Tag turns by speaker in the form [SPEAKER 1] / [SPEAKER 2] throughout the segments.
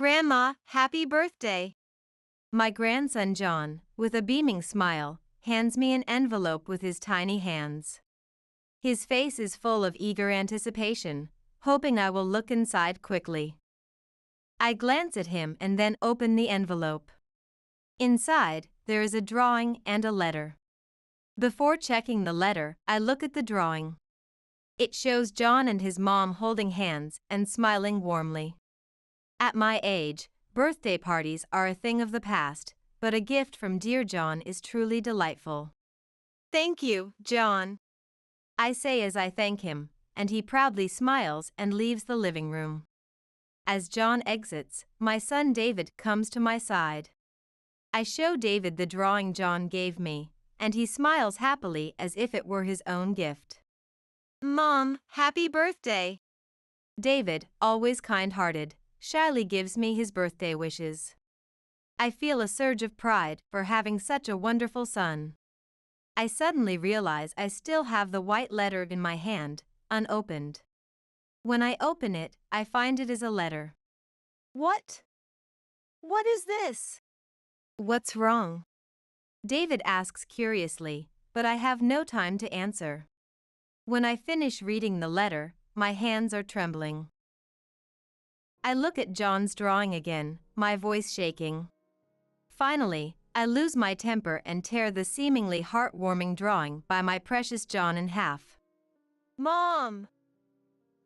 [SPEAKER 1] Grandma, happy birthday. My grandson John, with a beaming smile, hands me an envelope with his tiny hands. His face is full of eager anticipation, hoping I will look inside quickly. I glance at him and then open the envelope. Inside, there is a drawing and a letter. Before checking the letter, I look at the drawing. It shows John and his mom holding hands and smiling warmly. At my age, birthday parties are a thing of the past, but a gift from dear John is truly delightful. Thank you, John, I say as I thank him, and he proudly smiles and leaves the living room. As John exits, my son David comes to my side. I show David the drawing John gave me, and he smiles happily as if it were his own gift. Mom, happy birthday! David, always kind-hearted, shyly gives me his birthday wishes. I feel a surge of pride for having such a wonderful son. I suddenly realize I still have the white letter in my hand, unopened. When I open it, I find it is a letter. What? What is this? What's wrong? David asks curiously, but I have no time to answer. When I finish reading the letter, my hands are trembling. I look at John's drawing again, my voice shaking. Finally, I lose my temper and tear the seemingly heartwarming drawing by my precious John in half. Mom!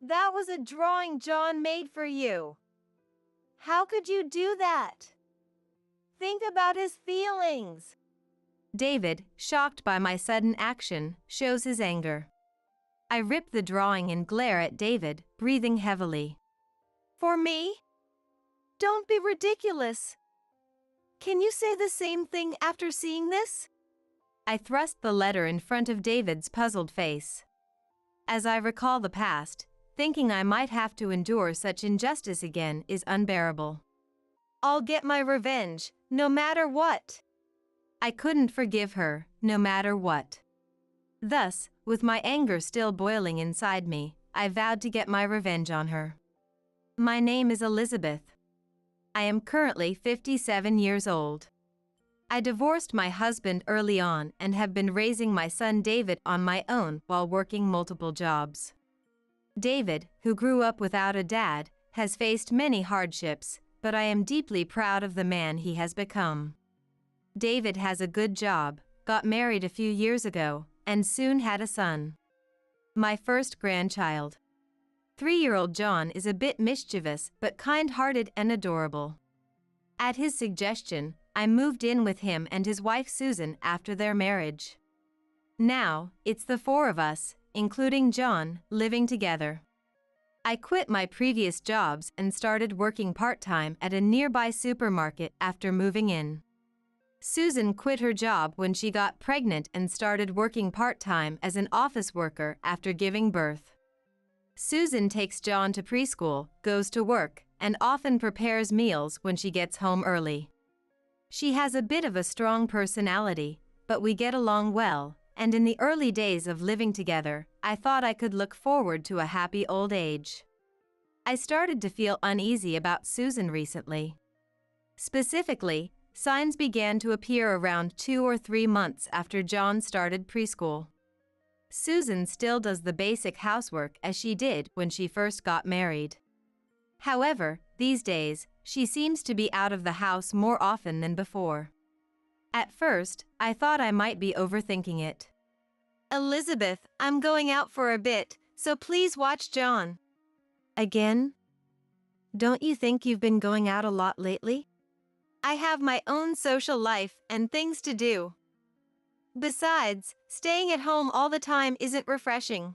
[SPEAKER 1] That was a drawing John made for you. How could you do that? Think about his feelings. David, shocked by my sudden action, shows his anger. I rip the drawing and glare at David, breathing heavily. For me? Don't be ridiculous. Can you say the same thing after seeing this? I thrust the letter in front of David's puzzled face. As I recall the past, thinking I might have to endure such injustice again is unbearable. I'll get my revenge, no matter what. I couldn't forgive her, no matter what. Thus, with my anger still boiling inside me, I vowed to get my revenge on her. My name is Elizabeth. I am currently 57 years old. I divorced my husband early on and have been raising my son David on my own while working multiple jobs. David, who grew up without a dad, has faced many hardships, but I am deeply proud of the man he has become. David has a good job, got married a few years ago, and soon had a son. My first grandchild. 3-year-old John is a bit mischievous but kind-hearted and adorable. At his suggestion, I moved in with him and his wife Susan after their marriage. Now, it's the 4 of us, including John, living together. I quit my previous jobs and started working part-time at a nearby supermarket after moving in. Susan quit her job when she got pregnant and started working part-time as an office worker after giving birth. Susan takes John to preschool, goes to work, and often prepares meals when she gets home early. She has a bit of a strong personality, but we get along well, and in the early days of living together, I thought I could look forward to a happy old age. I started to feel uneasy about Susan recently. Specifically, signs began to appear around 2 or 3 months after John started preschool. Susan still does the basic housework as she did when she first got married. However, these days, she seems to be out of the house more often than before. At first, I thought I might be overthinking it. Elizabeth, I'm going out for a bit, so please watch John. Again? Don't you think you've been going out a lot lately? I have my own social life and things to do. Besides, staying at home all the time isn't refreshing.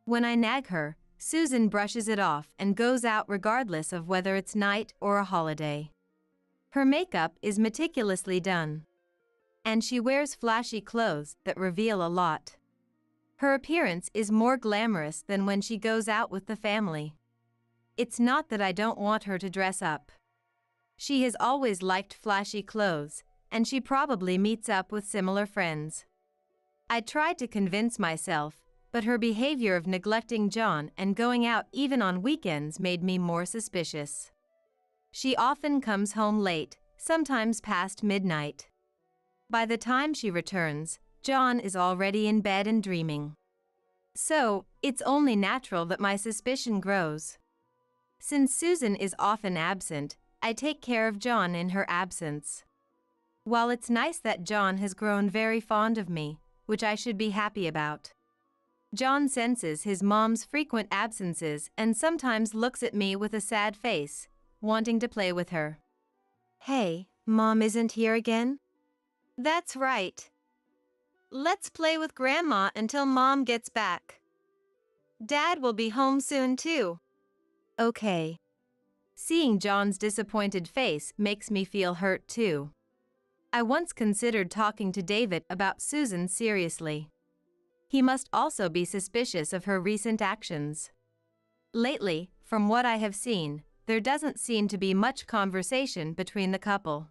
[SPEAKER 1] When I nag her, Susan brushes it off and goes out regardless of whether it's night or a holiday. Her makeup is meticulously done. And she wears flashy clothes that reveal a lot. Her appearance is more glamorous than when she goes out with the family. It's not that I don't want her to dress up. She has always liked flashy clothes, and she probably meets up with similar friends. I tried to convince myself, but her behavior of neglecting John and going out even on weekends made me more suspicious. She often comes home late, sometimes past midnight. By the time she returns, John is already in bed and dreaming. So, it's only natural that my suspicion grows. Since Susan is often absent, I take care of John in her absence. While it's nice that John has grown very fond of me, which I should be happy about, John senses his mom's frequent absences and sometimes looks at me with a sad face, wanting to play with her. Hey, Mom isn't here again? That's right. Let's play with Grandma until Mom gets back. Dad will be home soon too. Okay. Seeing John's disappointed face makes me feel hurt too. I once considered talking to David about Susan seriously. He must also be suspicious of her recent actions. Lately, from what I have seen, there doesn't seem to be much conversation between the couple.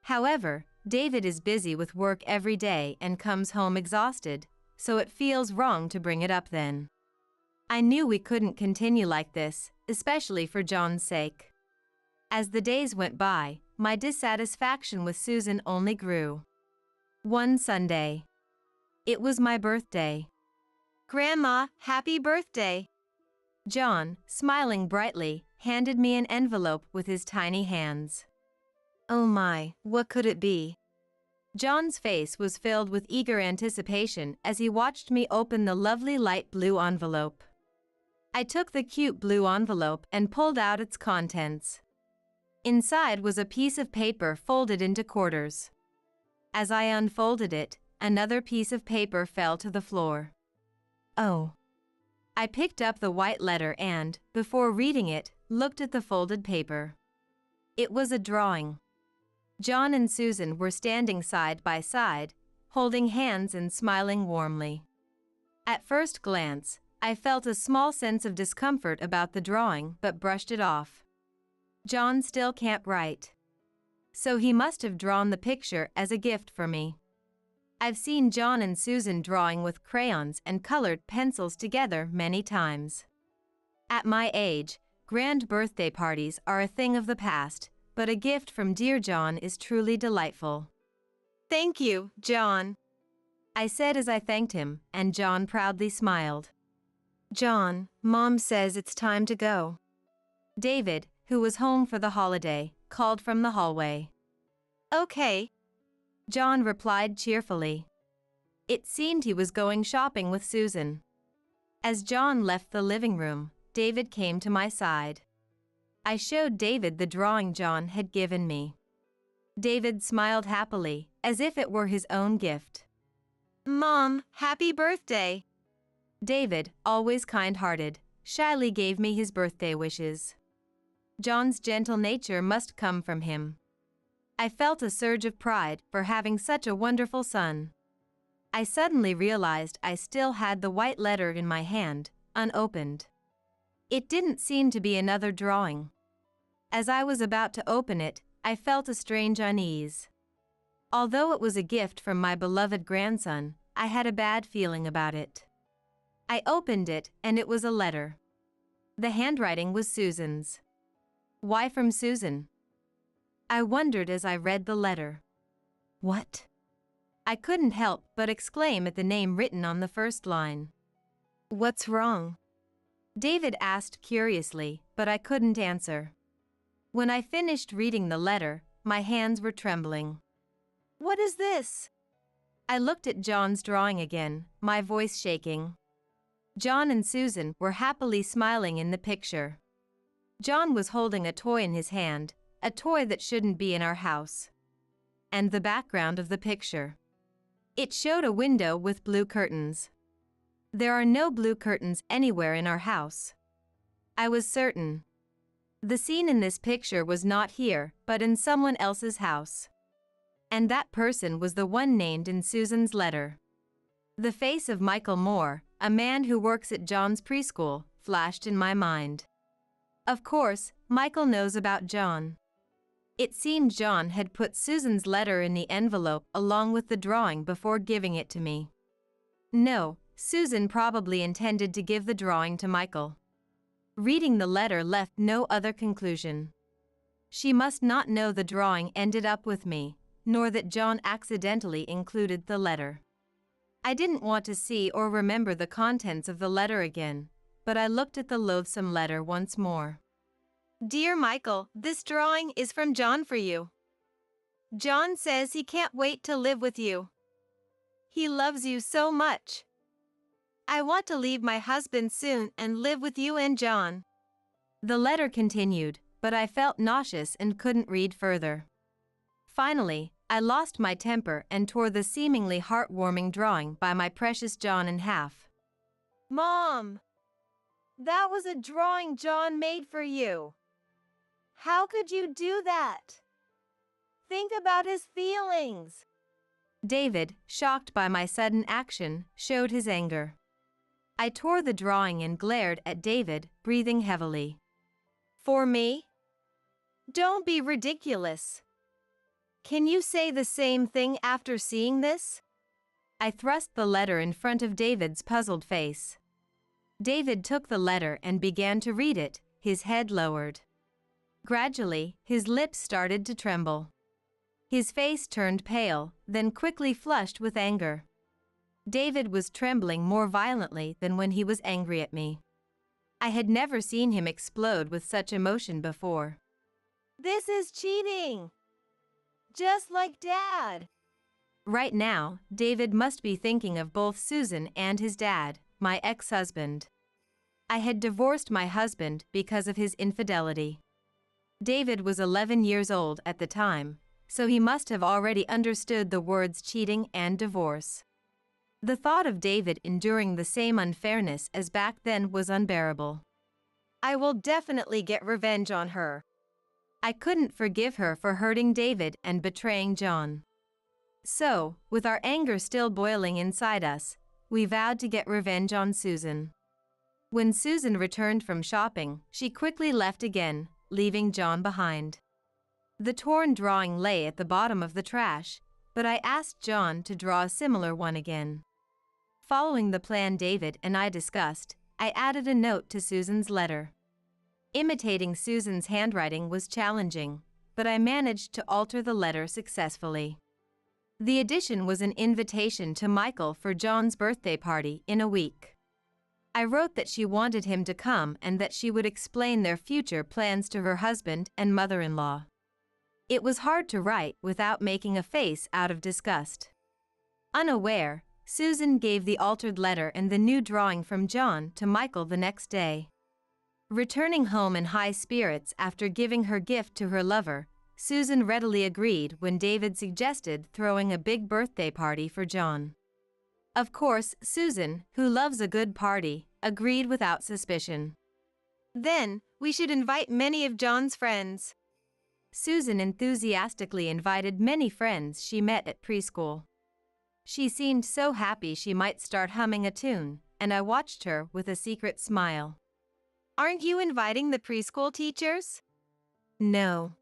[SPEAKER 1] However, David is busy with work every day and comes home exhausted, so it feels wrong to bring it up then. I knew we couldn't continue like this, especially for John's sake. As the days went by, my dissatisfaction with Susan only grew. One Sunday. It was my birthday. Grandma, happy birthday! John, smiling brightly, handed me an envelope with his tiny hands. Oh my, what could it be? John's face was filled with eager anticipation as he watched me open the lovely light blue envelope. I took the cute blue envelope and pulled out its contents. Inside was a piece of paper folded into quarters. As I unfolded it, another piece of paper fell to the floor. Oh. I picked up the white letter and, before reading it, looked at the folded paper. It was a drawing. John and Susan were standing side by side, holding hands and smiling warmly. At first glance, I felt a small sense of discomfort about the drawing but brushed it off. John still can't write. So he must have drawn the picture as a gift for me. I've seen John and Susan drawing with crayons and colored pencils together many times. At my age, grand birthday parties are a thing of the past, but a gift from dear John is truly delightful. Thank you, John, I said as I thanked him, and John proudly smiled. John, Mom says it's time to go. David, who was home for the holiday, called from the hallway. Okay. John replied cheerfully. It seemed he was going shopping with Susan. As John left the living room, David came to my side. I showed David the drawing John had given me. David smiled happily, as if it were his own gift. Mom, happy birthday! David, always kind-hearted, shyly gave me his birthday wishes. John's gentle nature must come from him. I felt a surge of pride for having such a wonderful son. I suddenly realized I still had the white letter in my hand, unopened. It didn't seem to be another drawing. As I was about to open it, I felt a strange unease. Although it was a gift from my beloved grandson, I had a bad feeling about it. I opened it, and it was a letter. The handwriting was Susan's. Why from Susan? I wondered as I read the letter. What? I couldn't help but exclaim at the name written on the first line. What's wrong? David asked curiously, but I couldn't answer. When I finished reading the letter, my hands were trembling. What is this? I looked at John's drawing again, my voice shaking. John and Susan were happily smiling in the picture. John was holding a toy in his hand, a toy that shouldn't be in our house. And the background of the picture. It showed a window with blue curtains. There are no blue curtains anywhere in our house. I was certain. The scene in this picture was not here, but in someone else's house. And that person was the one named in Susan's letter. The face of Michael Moore, a man who works at John's preschool, flashed in my mind. Of course, Michael knows about John. It seemed John had put Susan's letter in the envelope along with the drawing before giving it to me. No, Susan probably intended to give the drawing to Michael. Reading the letter left no other conclusion. She must not know the drawing ended up with me, nor that John accidentally included the letter. I didn't want to see or remember the contents of the letter again, but I looked at the loathsome letter once more. Dear Michael, this drawing is from John for you. John says he can't wait to live with you. He loves you so much. I want to leave my husband soon and live with you and John. The letter continued, but I felt nauseous and couldn't read further. Finally, I lost my temper and tore the seemingly heartwarming drawing by my precious John in half. Mom! That was a drawing John made for you. How could you do that? Think about his feelings. David, shocked by my sudden action, showed his anger. I tore the drawing and glared at David, breathing heavily. For me? Don't be ridiculous. Can you say the same thing after seeing this? I thrust the letter in front of David's puzzled face. David took the letter and began to read it, his head lowered. Gradually, his lips started to tremble. His face turned pale, then quickly flushed with anger. David was trembling more violently than when he was angry at me. I had never seen him explode with such emotion before. This is cheating! Just like Dad! Right now, David must be thinking of both Susan and his dad, my ex-husband. I had divorced my husband because of his infidelity. David was 11 years old at the time, so he must have already understood the words cheating and divorce. The thought of David enduring the same unfairness as back then was unbearable. I will definitely get revenge on her. I couldn't forgive her for hurting David and betraying John. So, with our anger still boiling inside us, we vowed to get revenge on Susan. When Susan returned from shopping, she quickly left again, leaving John behind. The torn drawing lay at the bottom of the trash, but I asked John to draw a similar one again. Following the plan David and I discussed, I added a note to Susan's letter. Imitating Susan's handwriting was challenging, but I managed to alter the letter successfully. The addition was an invitation to Michael for John's birthday party in a week. I wrote that she wanted him to come and that she would explain their future plans to her husband and mother-in-law. It was hard to write without making a face out of disgust. Unaware, Susan gave the altered letter and the new drawing from John to Michael the next day. Returning home in high spirits after giving her gift to her lover, Susan readily agreed when David suggested throwing a big birthday party for John. Of course, Susan, who loves a good party, agreed without suspicion. Then, we should invite many of John's friends. Susan enthusiastically invited many friends she met at preschool. She seemed so happy she might start humming a tune, and I watched her with a secret smile. Aren't you inviting the preschool teachers? No.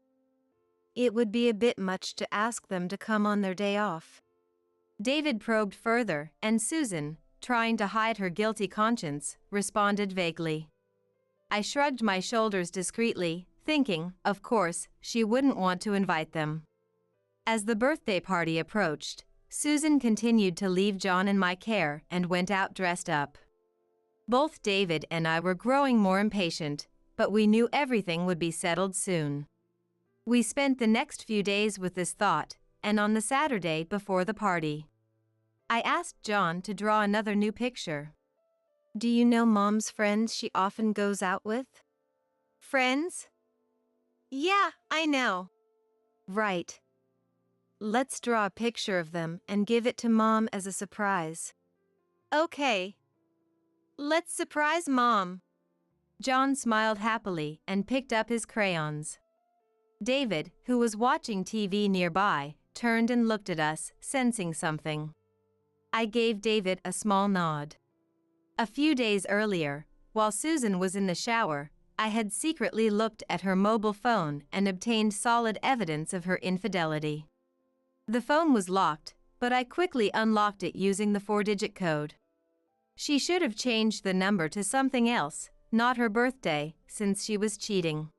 [SPEAKER 1] It would be a bit much to ask them to come on their day off. David probed further, and Susan, trying to hide her guilty conscience, responded vaguely. I shrugged my shoulders discreetly, thinking, of course, she wouldn't want to invite them. As the birthday party approached, Susan continued to leave John in my care and went out dressed up. Both David and I were growing more impatient, but we knew everything would be settled soon. We spent the next few days with this thought, and on the Saturday before the party, I asked John to draw another new picture. Do you know Mom's friends she often goes out with? Friends? Yeah, I know. Right. Let's draw a picture of them and give it to Mom as a surprise. Okay. Let's surprise Mom. John smiled happily and picked up his crayons. David, who was watching TV nearby, turned and looked at us, sensing something. I gave David a small nod. A few days earlier, while Susan was in the shower, I had secretly looked at her mobile phone and obtained solid evidence of her infidelity. The phone was locked, but I quickly unlocked it using the 4-digit code. She should have changed the number to something else, not her birthday, since she was cheating.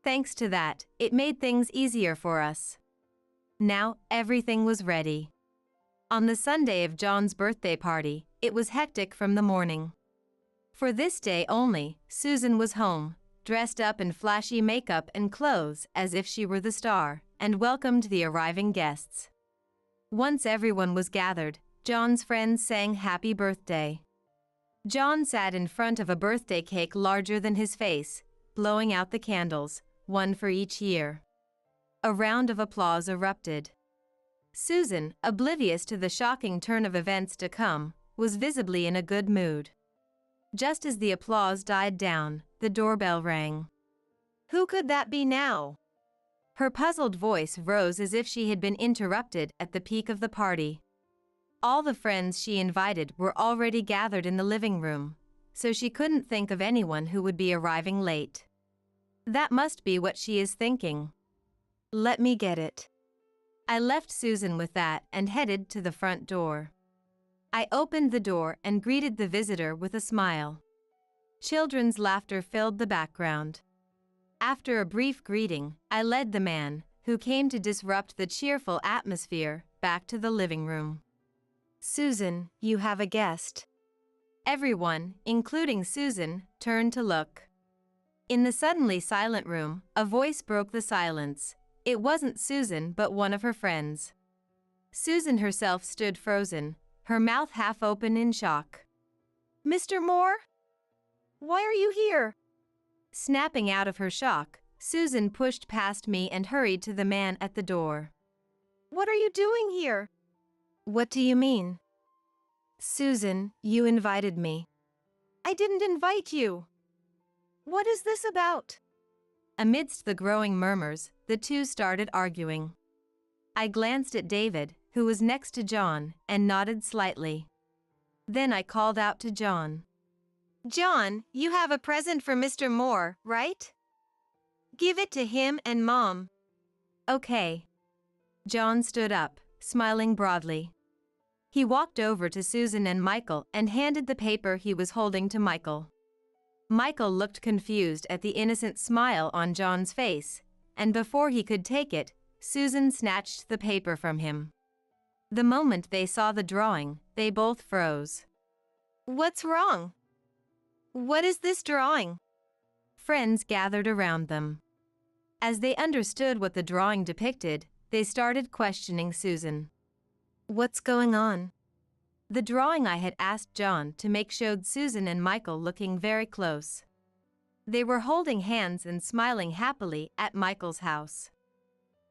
[SPEAKER 1] Thanks to that, it made things easier for us. Now, everything was ready. On the Sunday of John's birthday party, it was hectic from the morning. For this day only, Susan was home, dressed up in flashy makeup and clothes as if she were the star, and welcomed the arriving guests. Once everyone was gathered, John's friends sang happy birthday. John sat in front of a birthday cake larger than his face, blowing out the candles, one for each year. A round of applause erupted. Susan, oblivious to the shocking turn of events to come, was visibly in a good mood. Just as the applause died down, the doorbell rang. Who could that be now? Her puzzled voice rose as if she had been interrupted at the peak of the party. All the friends she invited were already gathered in the living room, so she couldn't think of anyone who would be arriving late. That must be what she is thinking. Let me get it. I left Susan with that and headed to the front door. I opened the door and greeted the visitor with a smile. Children's laughter filled the background. After a brief greeting, I led the man, who came to disrupt the cheerful atmosphere, back to the living room. Susan, you have a guest. Everyone, including Susan, turned to look. In the suddenly silent room, a voice broke the silence. It wasn't Susan but one of her friends. Susan herself stood frozen, her mouth half open in shock. Mr. Moore? Why are you here? Snapping out of her shock, Susan pushed past me and hurried to the man at the door. What are you doing here? What do you mean? Susan, you invited me. I didn't invite you. What is this about? Amidst the growing murmurs, the two started arguing. I glanced at David, who was next to John, and nodded slightly. Then I called out to John. John, you have a present for Mr. Moore, right? Give it to him and Mom. Okay. John stood up, smiling broadly. He walked over to Susan and Michael and handed the paper he was holding to Michael. Michael looked confused at the innocent smile on John's face, and before he could take it, Susan snatched the paper from him. The moment they saw the drawing, they both froze. What's wrong? What is this drawing? Friends gathered around them. As they understood what the drawing depicted, they started questioning Susan. What's going on? The drawing I had asked John to make showed Susan and Michael looking very close. They were holding hands and smiling happily at Michael's house.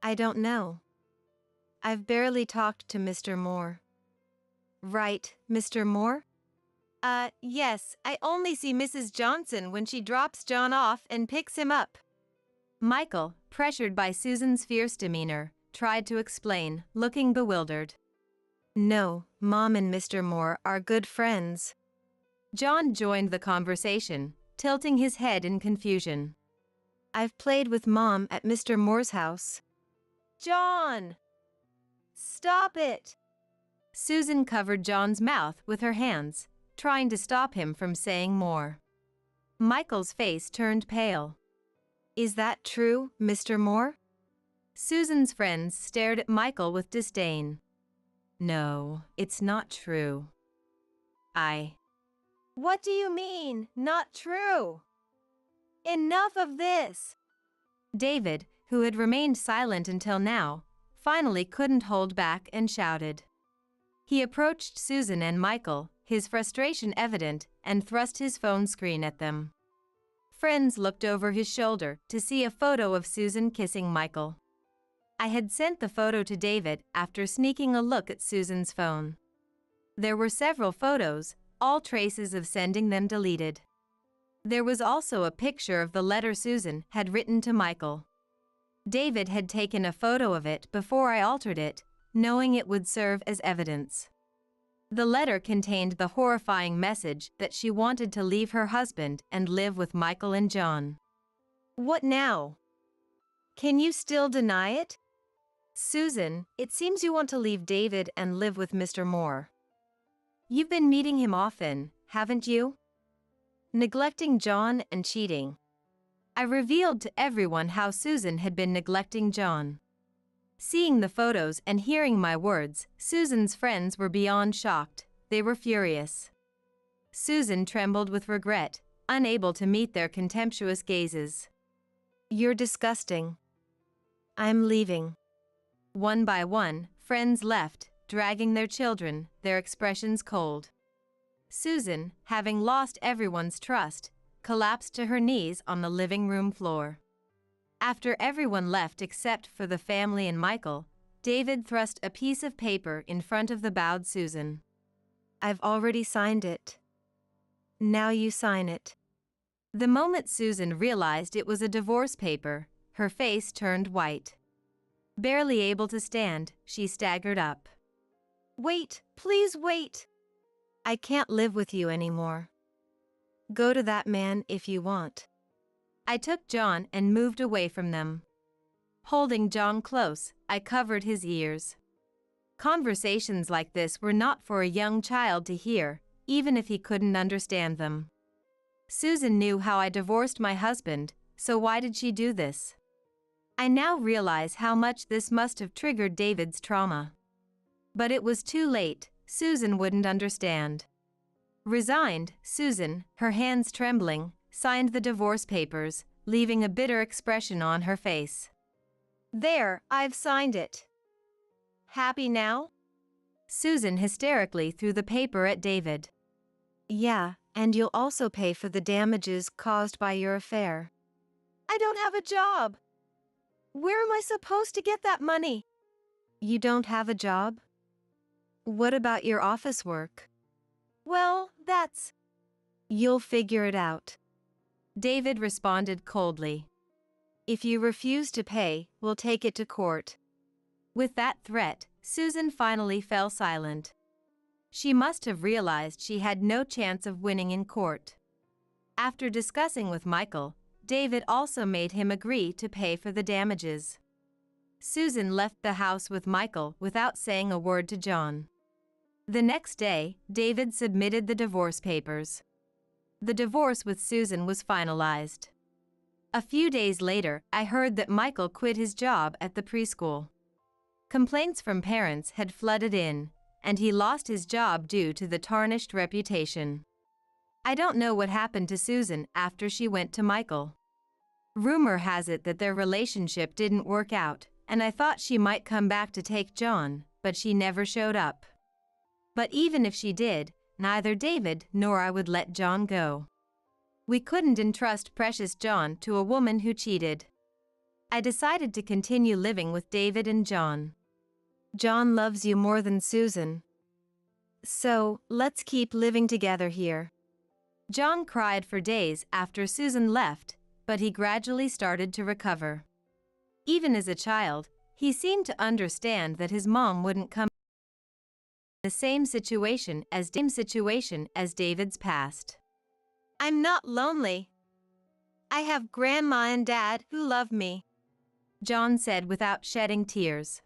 [SPEAKER 1] I don't know. I've barely talked to Mr. Moore. Right, Mr. Moore? Yes, I only see Mrs. Johnson when she drops John off and picks him up. Michael, pressured by Susan's fierce demeanor, tried to explain, looking bewildered. No, Mom and Mr. Moore are good friends. John joined the conversation, tilting his head in confusion. I've played with Mom at Mr. Moore's house. John! Stop it! Susan covered John's mouth with her hands, trying to stop him from saying more. Michael's face turned pale. Is that true, Mr. Moore? Susan's friends stared at Michael with disdain. No, it's not true. What do you mean, not true? Enough of this! David, who had remained silent until now, finally couldn't hold back and shouted. He approached Susan and Michael, his frustration evident, and thrust his phone screen at them. Friends looked over his shoulder to see a photo of Susan kissing Michael. I had sent the photo to David after sneaking a look at Susan's phone. There were several photos, all traces of sending them deleted. There was also a picture of the letter Susan had written to Michael. David had taken a photo of it before I altered it, knowing it would serve as evidence. The letter contained the horrifying message that she wanted to leave her husband and live with Michael and John. What now? Can you still deny it? Susan, it seems you want to leave David and live with Mr. Moore. You've been meeting him often, haven't you? Neglecting John and cheating. I revealed to everyone how Susan had been neglecting John. Seeing the photos and hearing my words, Susan's friends were beyond shocked. They were furious. Susan trembled with regret, unable to meet their contemptuous gazes. "You're disgusting. I'm leaving." One by one, friends left, dragging their children, their expressions cold. Susan, having lost everyone's trust, collapsed to her knees on the living room floor. After everyone left except for the family and Michael, David thrust a piece of paper in front of the bowed Susan. "I've already signed it. Now you sign it." The moment Susan realized it was a divorce paper, her face turned white. Barely able to stand, she staggered up. "Wait, please wait. I can't live with you anymore. Go to that man if you want." I took John and moved away from them. Holding John close, I covered his ears. Conversations like this were not for a young child to hear, even if he couldn't understand them. Susan knew how I divorced my husband, so why did she do this? I now realize how much this must have triggered David's trauma. But it was too late, Susan wouldn't understand. Resigned, Susan, her hands trembling, signed the divorce papers, leaving a bitter expression on her face. "There, I've signed it. Happy now?" Susan hysterically threw the paper at David. "Yeah, and you'll also pay for the damages caused by your affair." "I don't have a job. Where am I supposed to get that money?" "You don't have a job? What about your office work?" "Well, that's..." "You'll figure it out." David responded coldly. "If you refuse to pay, we'll take it to court." With that threat, Susan finally fell silent. She must have realized she had no chance of winning in court. After discussing with Michael, David also made him agree to pay for the damages. Susan left the house with Michael without saying a word to John. The next day, David submitted the divorce papers. The divorce with Susan was finalized. A few days later, I heard that Michael quit his job at the preschool. Complaints from parents had flooded in, and he lost his job due to the tarnished reputation. I don't know what happened to Susan after she went to Michael. Rumor has it that their relationship didn't work out, and I thought she might come back to take John, but she never showed up. But even if she did, neither David nor I would let John go. We couldn't entrust precious John to a woman who cheated. I decided to continue living with David and John. "John loves you more than Susan. So, let's keep living together here." John cried for days after Susan left, but he gradually started to recover. Even as a child, he seemed to understand that his mom wouldn't come in the same situation as David's past. "I'm not lonely. I have Grandma and Dad who love me," John said without shedding tears.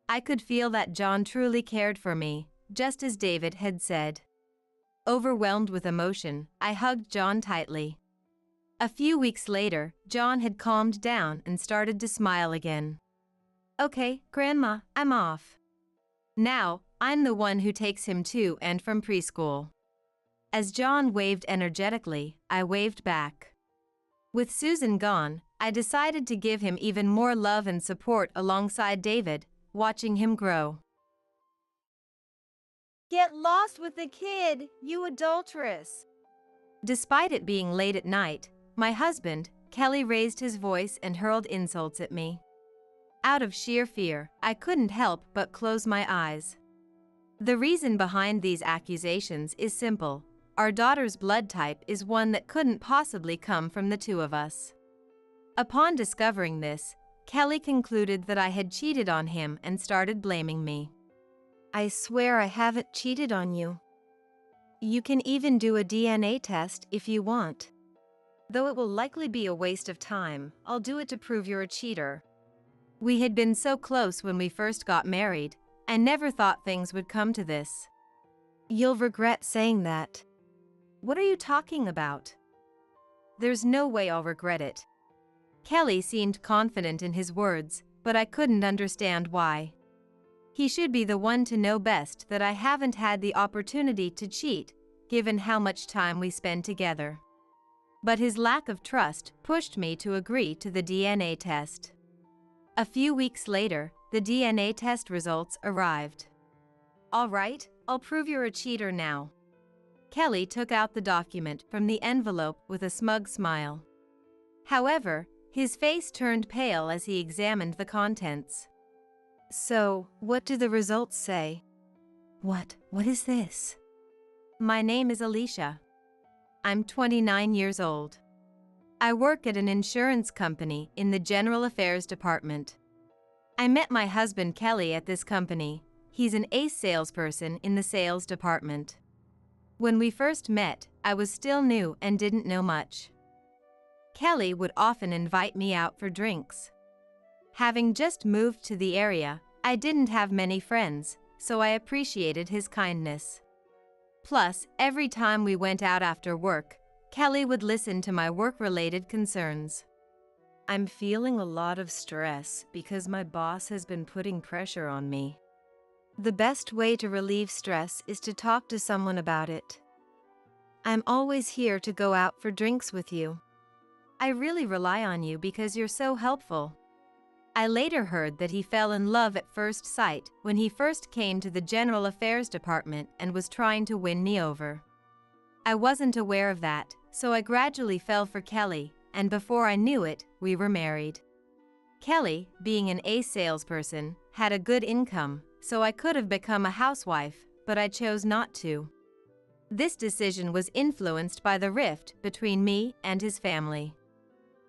[SPEAKER 1] I could feel that John truly cared for me, just as David had said. Overwhelmed with emotion, I hugged John tightly. A few weeks later, John had calmed down and started to smile again. "Okay, Grandma, I'm off. Now, I'm the one who takes him to and from preschool." As John waved energetically, I waved back. With Susan gone, I decided to give him even more love and support alongside David, watching him grow. "Get lost with the kid, you adulteress." Despite it being late at night, my husband, Kelly, raised his voice and hurled insults at me. Out of sheer fear, I couldn't help but close my eyes. The reason behind these accusations is simple. Our daughter's blood type is one that couldn't possibly come from the two of us. Upon discovering this, Kelly concluded that I had cheated on him and started blaming me. "I swear I haven't cheated on you. You can even do a DNA test if you want. Though it will likely be a waste of time, I'll do it to prove you're a cheater." We had been so close when we first got married, I never thought things would come to this. "You'll regret saying that." "What are you talking about?" There's no way I'll regret it. Kelly seemed confident in his words, but I couldn't understand why. He should be the one to know best that I haven't had the opportunity to cheat, given how much time we spend together. But his lack of trust pushed me to agree to the DNA test. A few weeks later, the DNA test results arrived. All right, I'll prove you're a cheater now. Kelly took out the document from the envelope with a smug smile. However, his face turned pale as he examined the contents. So, what do the results say? What is this? My name is Alicia. I'm 29 years old. I work at an insurance company in the General Affairs Department. I met my husband Kelly at this company. He's an ace salesperson in the sales department. When we first met, I was still new and didn't know much. Kelly would often invite me out for drinks. Having just moved to the area, I didn't have many friends, so I appreciated his kindness. Plus, every time we went out after work, Kelly would listen to my work-related concerns. I'm feeling a lot of stress because my boss has been putting pressure on me. The best way to relieve stress is to talk to someone about it. I'm always here to go out for drinks with you. I really rely on you because you're so helpful. I later heard that he fell in love at first sight when he first came to the General Affairs Department and was trying to win me over. I wasn't aware of that, so I gradually fell for Kelly, and before I knew it, we were married. Kelly, being an ace salesperson, had a good income, so I could have become a housewife, but I chose not to. This decision was influenced by the rift between me and his family.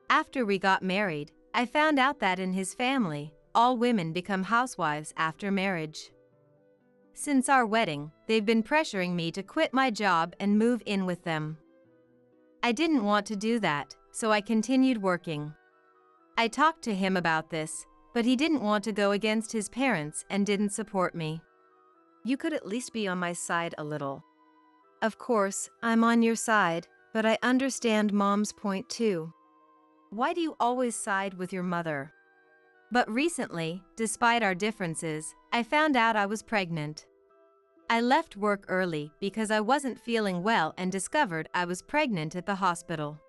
[SPEAKER 1] After we got married, I found out that in his family, all women become housewives after marriage. Since our wedding, they've been pressuring me to quit my job and move in with them. I didn't want to do that, so I continued working. I talked to him about this, but he didn't want to go against his parents and didn't support me. You could at least be on my side a little. Of course, I'm on your side, but I understand Mom's point too. Why do you always side with your mother? But recently, despite our differences, I found out I was pregnant. I left work early because I wasn't feeling well and discovered I was pregnant at the hospital.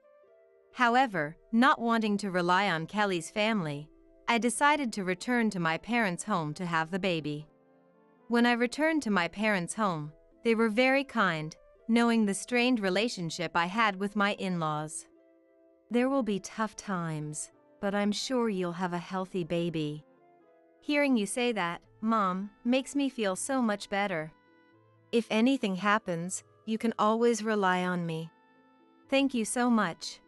[SPEAKER 1] However, not wanting to rely on Kelly's family, I decided to return to my parents' home to have the baby. When I returned to my parents' home, they were very kind, knowing the strained relationship I had with my in-laws. There will be tough times, but I'm sure you'll have a healthy baby. Hearing you say that, Mom, makes me feel so much better. If anything happens, you can always rely on me. Thank you so much.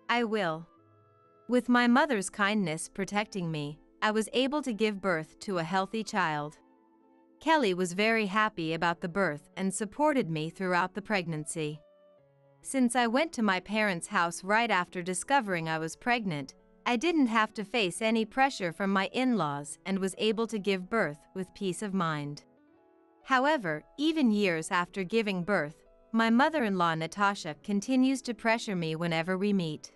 [SPEAKER 1] I will. With my mother's kindness protecting me, I was able to give birth to a healthy child. Kelly was very happy about the birth and supported me throughout the pregnancy. Since I went to my parents' house right after discovering I was pregnant, I didn't have to face any pressure from my in-laws and was able to give birth with peace of mind. However, even years after giving birth, my mother-in-law Natasha continues to pressure me whenever we meet.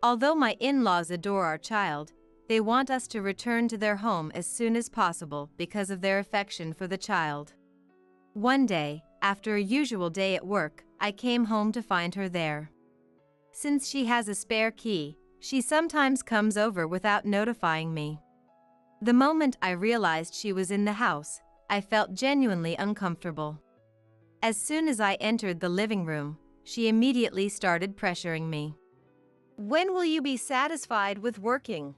[SPEAKER 1] Although my in-laws adore our child, they want us to return to their home as soon as possible because of their affection for the child. One day, after a usual day at work, I came home to find her there. Since she has a spare key, she sometimes comes over without notifying me. The moment I realized she was in the house, I felt genuinely uncomfortable. As soon as I entered the living room, she immediately started pressuring me. When will you be satisfied with working?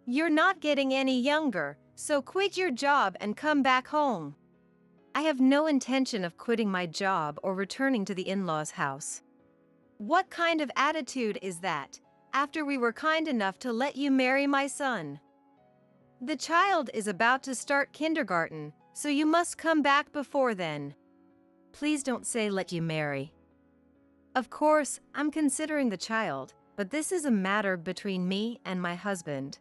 [SPEAKER 1] You're not getting any younger, so quit your job and come back home. I have no intention of quitting my job or returning to the in-laws' house. What kind of attitude is that, after we were kind enough to let you marry my son? The child is about to start kindergarten, so you must come back before then. Please don't say let you marry. Of course, I'm considering the child, but this is a matter between me and my husband.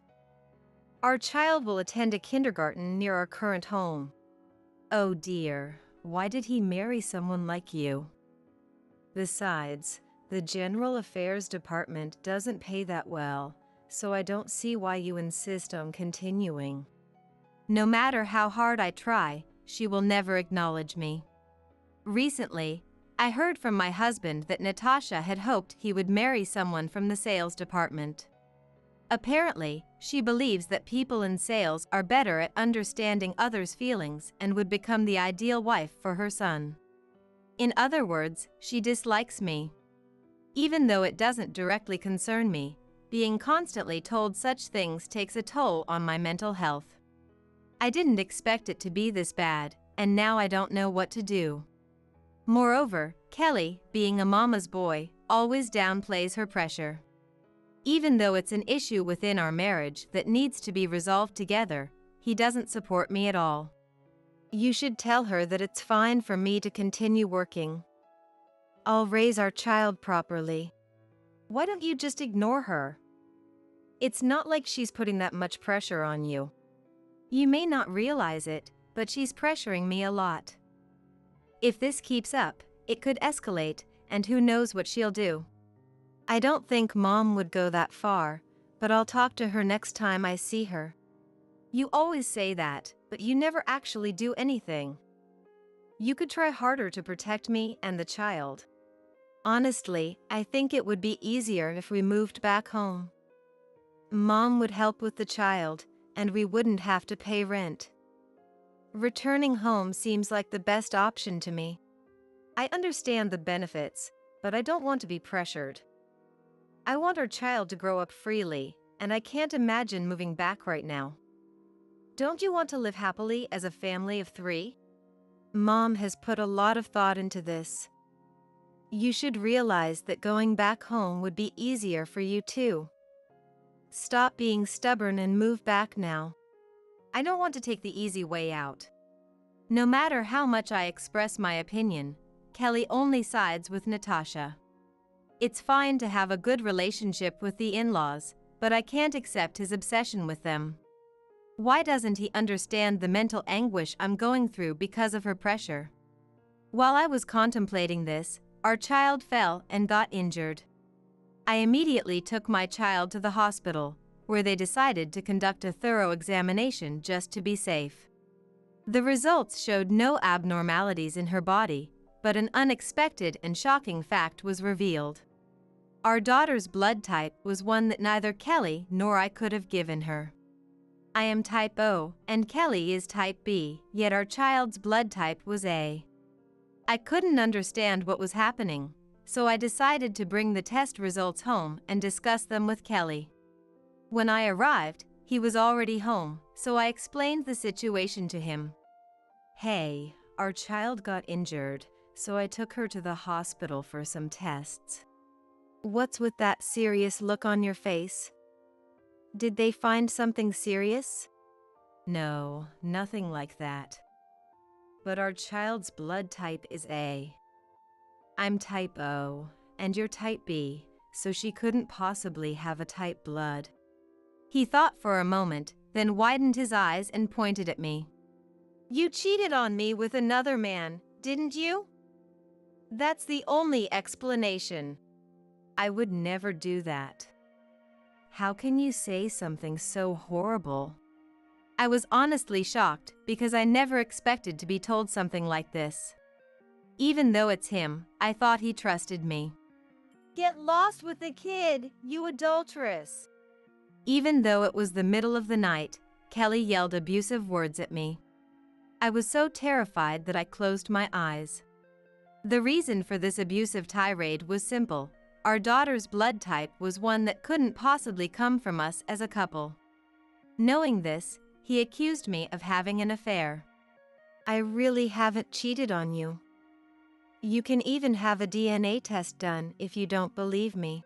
[SPEAKER 1] Our child will attend a kindergarten near our current home. Oh dear, why did he marry someone like you? Besides, the The General Affairs Department doesn't pay that well, so I don't see why you insist on continuing. No matter how hard I try, she will never acknowledge me. Recently, I heard from my husband that Natasha had hoped he would marry someone from the sales department. Apparently, she believes that people in sales are better at understanding others' feelings and would become the ideal wife for her son. In other words, she dislikes me. Even though it doesn't directly concern me, being constantly told such things takes a toll on my mental health. I didn't expect it to be this bad, and now I don't know what to do. Moreover, Kelly, being a mama's boy, always downplays her pressure. Even though it's an issue within our marriage that needs to be resolved together, he doesn't support me at all. You should tell her that it's fine for me to continue working. I'll raise our child properly. Why don't you just ignore her? It's not like she's putting that much pressure on you. You may not realize it, but she's pressuring me a lot. If this keeps up, it could escalate, and who knows what she'll do. I don't think Mom would go that far, but I'll talk to her next time I see her. You always say that, but you never actually do anything. You could try harder to protect me and the child. Honestly, I think it would be easier if we moved back home. Mom would help with the child, and we wouldn't have to pay rent. Returning home seems like the best option to me. I understand the benefits, but I don't want to be pressured. I want our child to grow up freely, and I can't imagine moving back right now. Don't you want to live happily as a family of 3? Mom has put a lot of thought into this. You should realize that going back home would be easier for you too. Stop being stubborn and move back now. I don't want to take the easy way out. No matter how much I express my opinion, Kelly only sides with Natasha. It's fine to have a good relationship with the in-laws, but I can't accept his obsession with them. Why doesn't he understand the mental anguish I'm going through because of her pressure? While I was contemplating this, our child fell and got injured. I immediately took my child to the hospital, where they decided to conduct a thorough examination just to be safe. The results showed no abnormalities in her body, but an unexpected and shocking fact was revealed. Our daughter's blood type was one that neither Kelly nor I could have given her. I am type O, and Kelly is type B, yet our child's blood type was A. I couldn't understand what was happening, so I decided to bring the test results home and discuss them with Kelly. When I arrived, he was already home, so I explained the situation to him. Hey, our child got injured, so I took her to the hospital for some tests. What's with that serious look on your face? Did they find something serious? No, nothing like that. But our child's blood type is A. I'm type O, and you're type B, so she couldn't possibly have a type blood. He thought for a moment, then widened his eyes and pointed at me. You cheated on me with another man, didn't you? That's the only explanation. I would never do that. How can you say something so horrible? I was honestly shocked because I never expected to be told something like this. Even though it's him, I thought he trusted me. Get lost with the kid, you adulteress! Even though it was the middle of the night, Kelly yelled abusive words at me. I was so terrified that I closed my eyes. The reason for this abusive tirade was simple. Our daughter's blood type was one that couldn't possibly come from us as a couple. Knowing this, he accused me of having an affair. I really haven't cheated on you. You can even have a DNA test done if you don't believe me.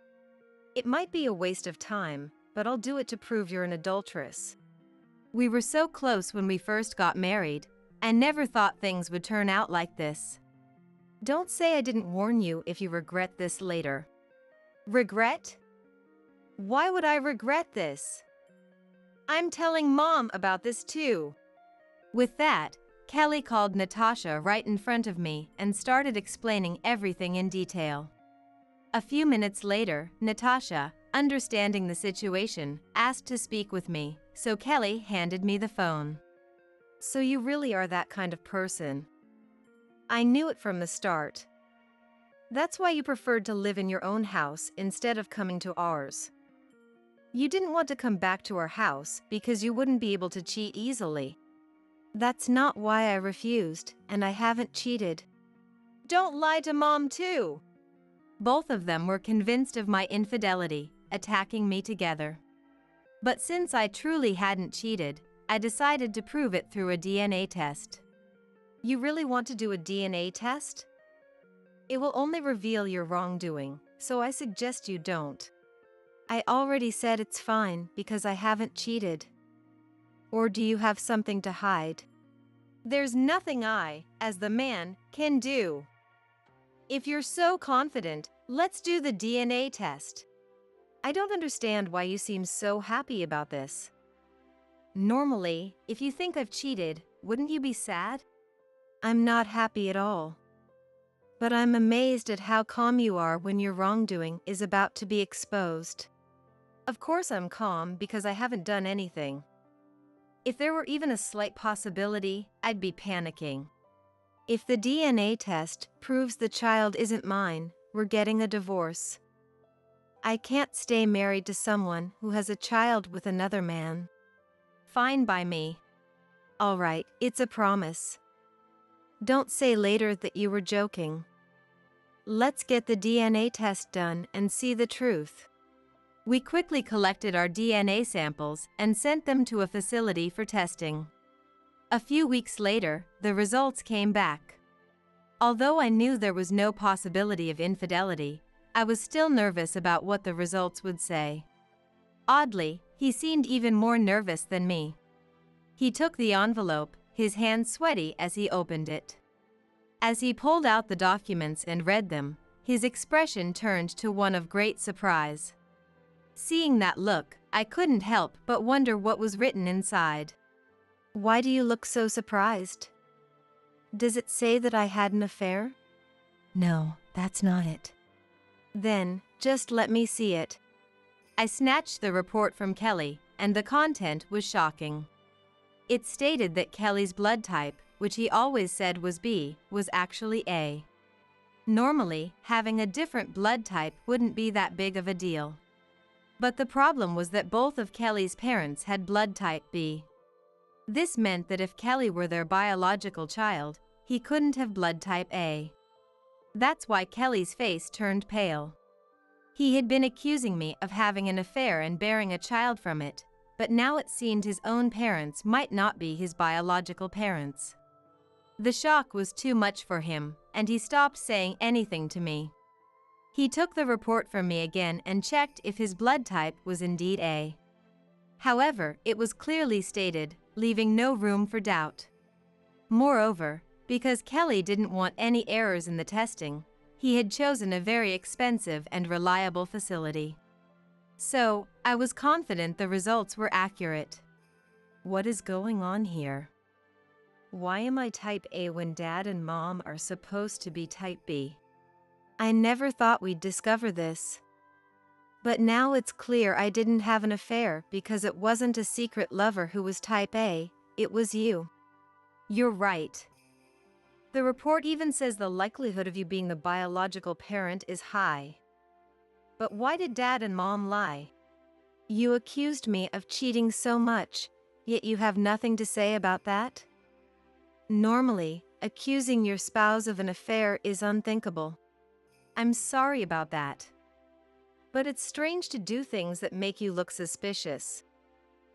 [SPEAKER 1] It might be a waste of time, but I'll do it to prove you're an adulteress. We were so close when we first got married, and never thought things would turn out like this. Don't say I didn't warn you if you regret this later. Regret? Why would I regret this? I'm telling Mom about this too. With that, Kelly called Natasha right in front of me and started explaining everything in detail. A few minutes later, Natasha, understanding the situation, asked to speak with me, so Kelly handed me the phone. So you really are that kind of person. I knew it from the start. That's why you preferred to live in your own house instead of coming to ours. You didn't want to come back to our house because you wouldn't be able to cheat easily. That's not why I refused, and I haven't cheated. Don't lie to Mom too! Both of them were convinced of my infidelity, attacking me together. But since I truly hadn't cheated, I decided to prove it through a DNA test. You really want to do a DNA test? It will only reveal your wrongdoing, so I suggest you don't. I already said it's fine because I haven't cheated. Or do you have something to hide? There's nothing I, as the man, can do. If you're so confident, let's do the DNA test. I don't understand why you seem so happy about this. Normally, if you think I've cheated, wouldn't you be sad? I'm not happy at all. But I'm amazed at how calm you are when your wrongdoing is about to be exposed. Of course I'm calm because I haven't done anything. If there were even a slight possibility, I'd be panicking. If the DNA test proves the child isn't mine, we're getting a divorce. I can't stay married to someone who has a child with another man. Fine by me. All right, it's a promise. Don't say later that you were joking. Let's get the DNA test done and see the truth. We quickly collected our DNA samples and sent them to a facility for testing. A few weeks later, the results came back. Although I knew there was no possibility of infidelity, I was still nervous about what the results would say. Oddly, he seemed even more nervous than me. He took the envelope, his hands sweaty as he opened it. As he pulled out the documents and read them, his expression turned to one of great surprise. Seeing that look, I couldn't help but wonder what was written inside. Why do you look so surprised? Does it say that I had an affair? No, that's not it. Then, just let me see it. I snatched the report from Kelly, and the content was shocking. It stated that Kelly's blood type, which he always said was B, was actually A. Normally, having a different blood type wouldn't be that big of a deal. But the problem was that both of Kelly's parents had blood type B. This meant that if Kelly were their biological child, he couldn't have blood type A. That's why Kelly's face turned pale. He had been accusing me of having an affair and bearing a child from it, but now it seemed his own parents might not be his biological parents. The shock was too much for him, and he stopped saying anything to me. He took the report from me again and checked if his blood type was indeed A. However, it was clearly stated, leaving no room for doubt. Moreover, because Kelly didn't want any errors in the testing, he had chosen a very expensive and reliable facility. So, I was confident the results were accurate. What is going on here? Why am I type A when Dad and Mom are supposed to be type B? I never thought we'd discover this. But now it's clear I didn't have an affair because it wasn't a secret lover who was type A, it was you. You're right. The report even says the likelihood of you being the biological parent is high. But why did Dad and Mom lie? You accused me of cheating so much, yet you have nothing to say about that? Normally, accusing your spouse of an affair is unthinkable. I'm sorry about that. But it's strange to do things that make you look suspicious.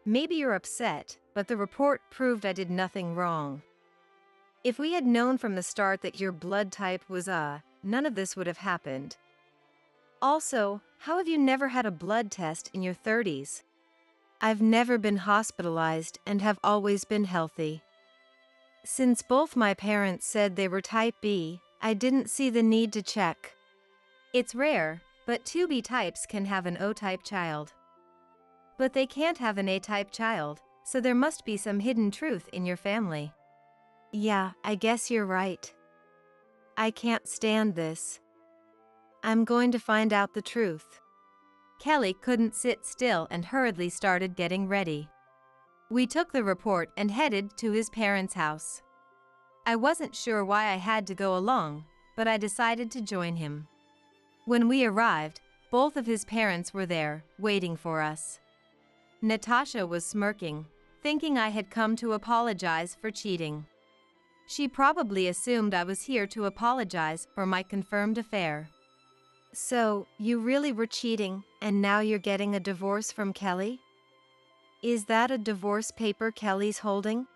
[SPEAKER 1] Maybe you're upset, but the report proved I did nothing wrong. If we had known from the start that your blood type was A, none of this would have happened. Also, how have you never had a blood test in your 30s? I've never been hospitalized and have always been healthy. Since both my parents said they were type B, I didn't see the need to check. It's rare, but 2B types can have an O-type child. But they can't have an A-type child, so there must be some hidden truth in your family. Yeah, I guess you're right. I can't stand this. I'm going to find out the truth. Kelly couldn't sit still and hurriedly started getting ready. We took the report and headed to his parents' house. I wasn't sure why I had to go along, but I decided to join him. When we arrived, both of his parents were there, waiting for us. Natasha was smirking, thinking I had come to apologize for cheating. She probably assumed I was here to apologize for my confirmed affair. So, you really were cheating, and now you're getting a divorce from Kelly? Is that a divorce paper Kelly's holding?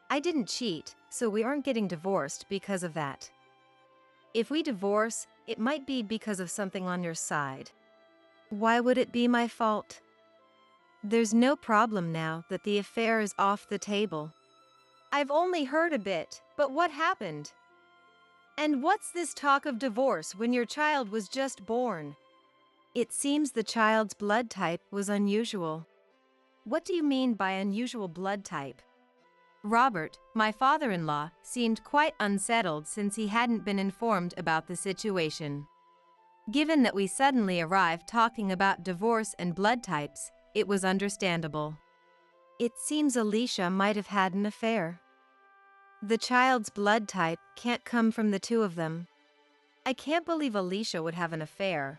[SPEAKER 1] I didn't cheat, so we aren't getting divorced because of that. If we divorce, it might be because of something on your side. Why would it be my fault? There's no problem now that the affair is off the table. I've only heard a bit, but what happened? And what's this talk of divorce when your child was just born? It seems the child's blood type was unusual. What do you mean by unusual blood type? Robert, my father-in-law, seemed quite unsettled since he hadn't been informed about the situation. Given that we suddenly arrived talking about divorce and blood types, it was understandable. It seems Alicia might have had an affair. The child's blood type can't come from the two of them. I can't believe Alicia would have an affair.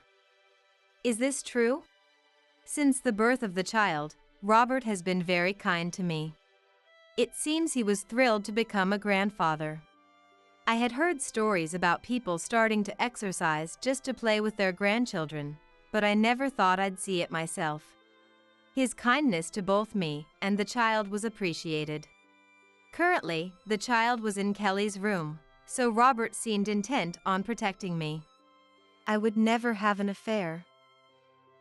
[SPEAKER 1] Is this true? Since the birth of the child, Robert has been very kind to me. It seems he was thrilled to become a grandfather. I had heard stories about people starting to exercise just to play with their grandchildren, but I never thought I'd see it myself. His kindness to both me and the child was appreciated. Currently, the child was in Kelly's room, so Robert seemed intent on protecting me. I would never have an affair.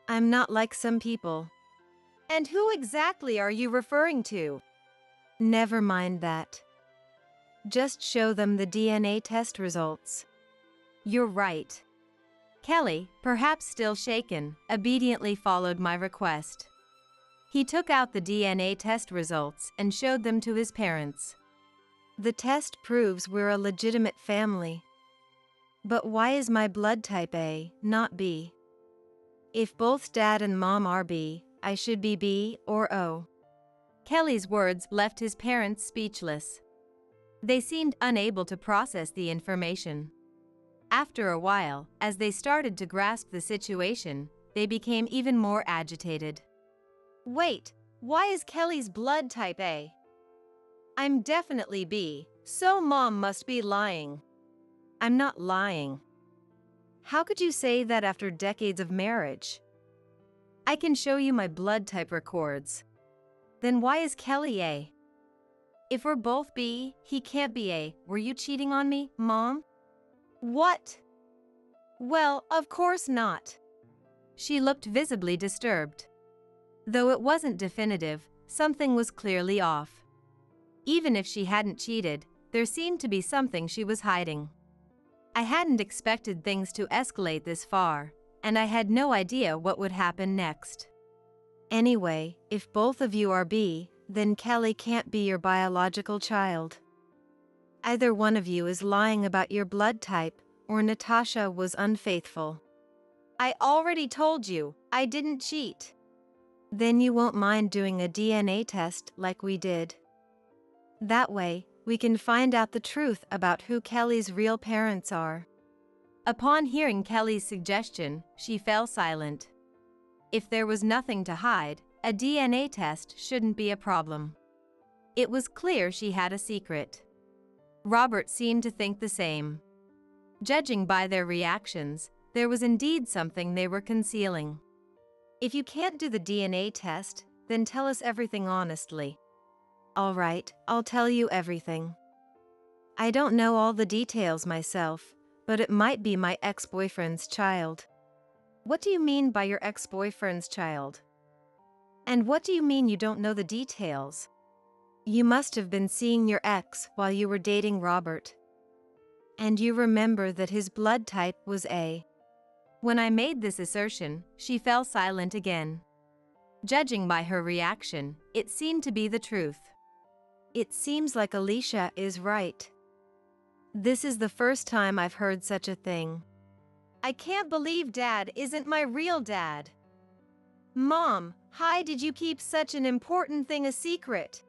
[SPEAKER 1] I'm not like some people. And who exactly are you referring to? Never mind that. Just show them the DNA test results. You're right. Kelly, perhaps still shaken, obediently followed my request. He took out the DNA test results and showed them to his parents. The test proves we're a legitimate family. But why is my blood type A, not B? If both Dad and Mom are B, I should be B or O. Kelly's words left his parents speechless. They seemed unable to process the information. After a while, as they started to grasp the situation, they became even more agitated. Wait, why is Kelly's blood type A? I'm definitely B, so Mom must be lying. I'm not lying. How could you say that after decades of marriage? I can show you my blood type records. Then why is Kelly A? If we're both B, he can't be A. Were you cheating on me, Mom? What? Well, of course not. She looked visibly disturbed. Though it wasn't definitive, something was clearly off. Even if she hadn't cheated, there seemed to be something she was hiding. I hadn't expected things to escalate this far, and I had no idea what would happen next. Anyway, if both of you are B, then Kelly can't be your biological child. Either one of you is lying about your blood type, or Natasha was unfaithful. I already told you, I didn't cheat. Then you won't mind doing a DNA test like we did. That way, we can find out the truth about who Kelly's real parents are. Upon hearing Kelly's suggestion, she fell silent. If there was nothing to hide, a DNA test shouldn't be a problem. It was clear she had a secret. Robert seemed to think the same. Judging by their reactions, there was indeed something they were concealing. If you can't do the DNA test, then tell us everything honestly. All right, I'll tell you everything. I don't know all the details myself, but it might be my ex-boyfriend's child. What do you mean by your ex-boyfriend's child? And what do you mean you don't know the details? You must have been seeing your ex while you were dating Robert. And you remember that his blood type was A. When I made this assertion, she fell silent again. Judging by her reaction, it seemed to be the truth. It seems like Alicia is right. This is the first time I've heard such a thing. I can't believe Dad isn't my real dad. Mom, why did you keep such an important thing a secret?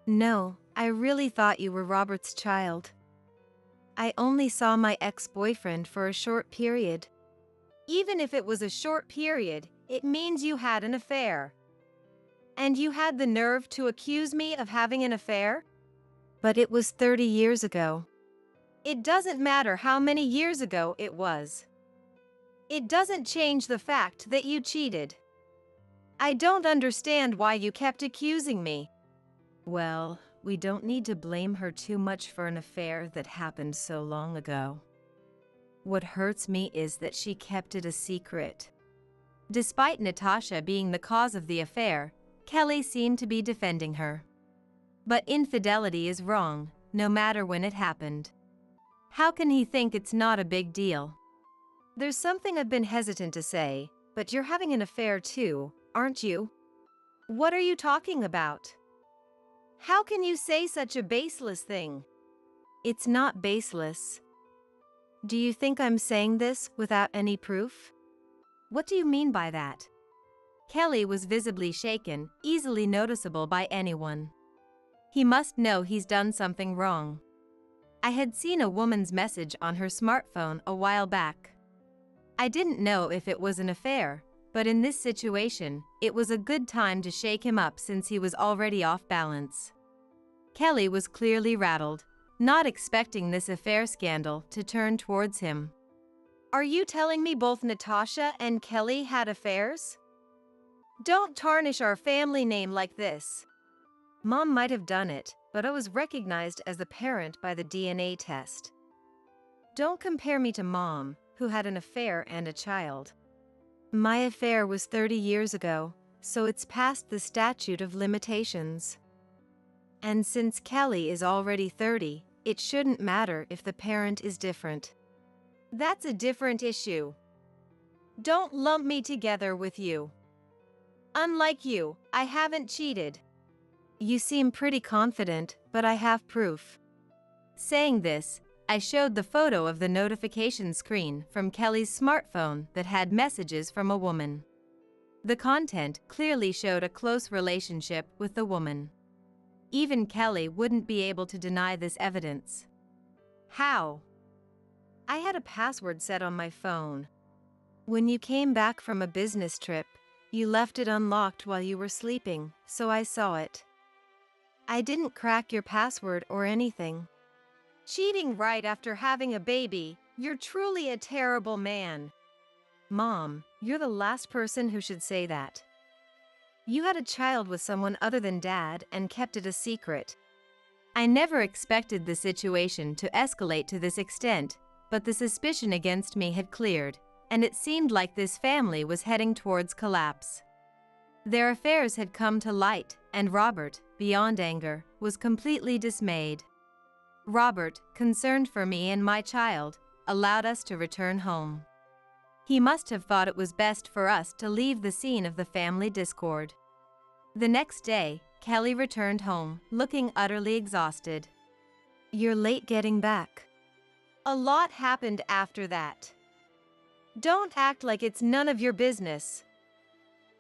[SPEAKER 1] No, I really thought you were Robert's child. I only saw my ex-boyfriend for a short period. Even if it was a short period, it means you had an affair. And you had the nerve to accuse me of having an affair? But it was 30 years ago. It doesn't matter how many years ago it was. It doesn't change the fact that you cheated. I don't understand why you kept accusing me. Well, we don't need to blame her too much for an affair that happened so long ago. What hurts me is that she kept it a secret. Despite Natasha being the cause of the affair, Kelly seemed to be defending her. But infidelity is wrong, no matter when it happened. How can he think it's not a big deal? There's something I've been hesitant to say, but you're having an affair too, aren't you? What are you talking about? How can you say such a baseless thing? It's not baseless. Do you think I'm saying this without any proof? What do you mean by that? Kelly was visibly shaken, easily noticeable by anyone. He must know he's done something wrong. I had seen a woman's message on her smartphone a while back. I didn't know if it was an affair, but in this situation, it was a good time to shake him up since he was already off balance. Kelly was clearly rattled, not expecting this affair scandal to turn towards him. Are you telling me both Natasha and Kelly had affairs? Don't tarnish our family name like this. Mom might have done it, but I was recognized as a parent by the DNA test. Don't compare me to Mom, who had an affair and a child. My affair was 30 years ago, so it's past the statute of limitations. And since Kelly is already 30, it shouldn't matter if the parent is different. That's a different issue. Don't lump me together with you. Unlike you, I haven't cheated. You seem pretty confident, but I have proof. Saying this, I showed the photo of the notification screen from Kelly's smartphone that had messages from a woman. The content clearly showed a close relationship with the woman. Even Kelly wouldn't be able to deny this evidence. How? I had a password set on my phone. When you came back from a business trip, you left it unlocked while you were sleeping, so I saw it. I didn't crack your password or anything. Cheating right after having a baby, you're truly a terrible man. Mom, you're the last person who should say that. You had a child with someone other than Dad and kept it a secret. I never expected the situation to escalate to this extent, but the suspicion against me had cleared, and it seemed like this family was heading towards collapse. Their affairs had come to light, and Robert, beyond anger, was completely dismayed. Robert, concerned for me and my child, allowed us to return home. He must have thought it was best for us to leave the scene of the family discord. The next day, Kelly returned home, looking utterly exhausted. You're late getting back. A lot happened after that. Don't act like it's none of your business.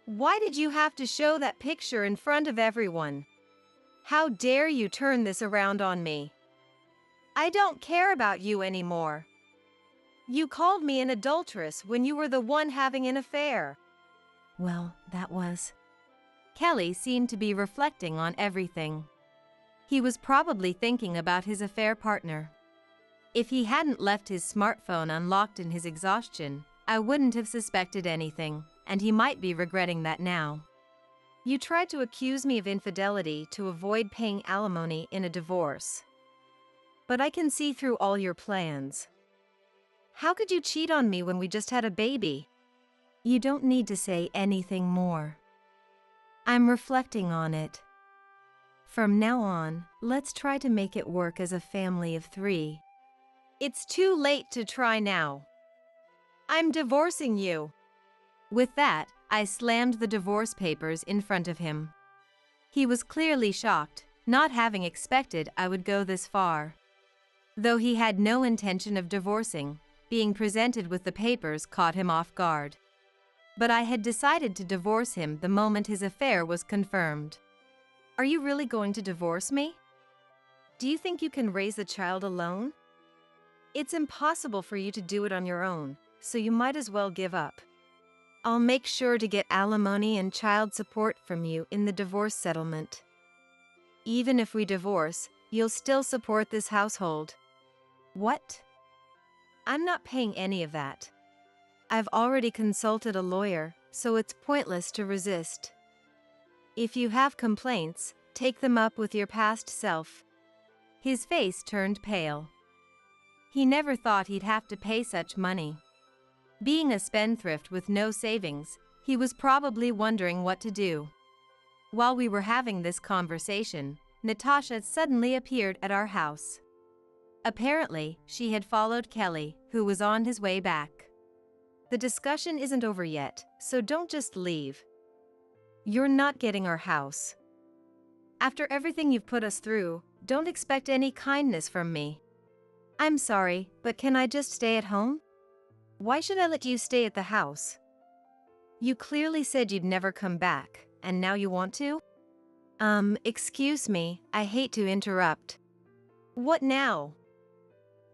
[SPEAKER 1] Why did you have to show that picture in front of everyone? How dare you turn this around on me? I don't care about you anymore. You called me an adulteress when you were the one having an affair. Well, that was... Kelly seemed to be reflecting on everything. He was probably thinking about his affair partner. If he hadn't left his smartphone unlocked in his exhaustion, I wouldn't have suspected anything, and he might be regretting that now. You tried to accuse me of infidelity to avoid paying alimony in a divorce. But I can see through all your plans. How could you cheat on me when we just had a baby? You don't need to say anything more. I'm reflecting on it. From now on, let's try to make it work as a family of 3. It's too late to try now. I'm divorcing you. With that, I slammed the divorce papers in front of him. He was clearly shocked, not having expected I would go this far. Though he had no intention of divorcing, being presented with the papers caught him off guard. But I had decided to divorce him the moment his affair was confirmed. "Are you really going to divorce me? Do you think you can raise the child alone? It's impossible for you to do it on your own, so you might as well give up. I'll make sure to get alimony and child support from you in the divorce settlement. Even if we divorce, you'll still support this household." "What? I'm not paying any of that. I've already consulted a lawyer, so it's pointless to resist. If you have complaints, take them up with your past self." His face turned pale. He never thought he'd have to pay such money. Being a spendthrift with no savings, he was probably wondering what to do. While we were having this conversation, Natasha suddenly appeared at our house. Apparently, she had followed Kelly, who was on his way back. "The discussion isn't over yet, so don't just leave. You're not getting our house. After everything you've put us through, don't expect any kindness from me." "I'm sorry, but can I just stay at home? Why should I let you stay at the house? You clearly said you'd never come back, and now you want to?" Excuse me, I hate to interrupt." "What now?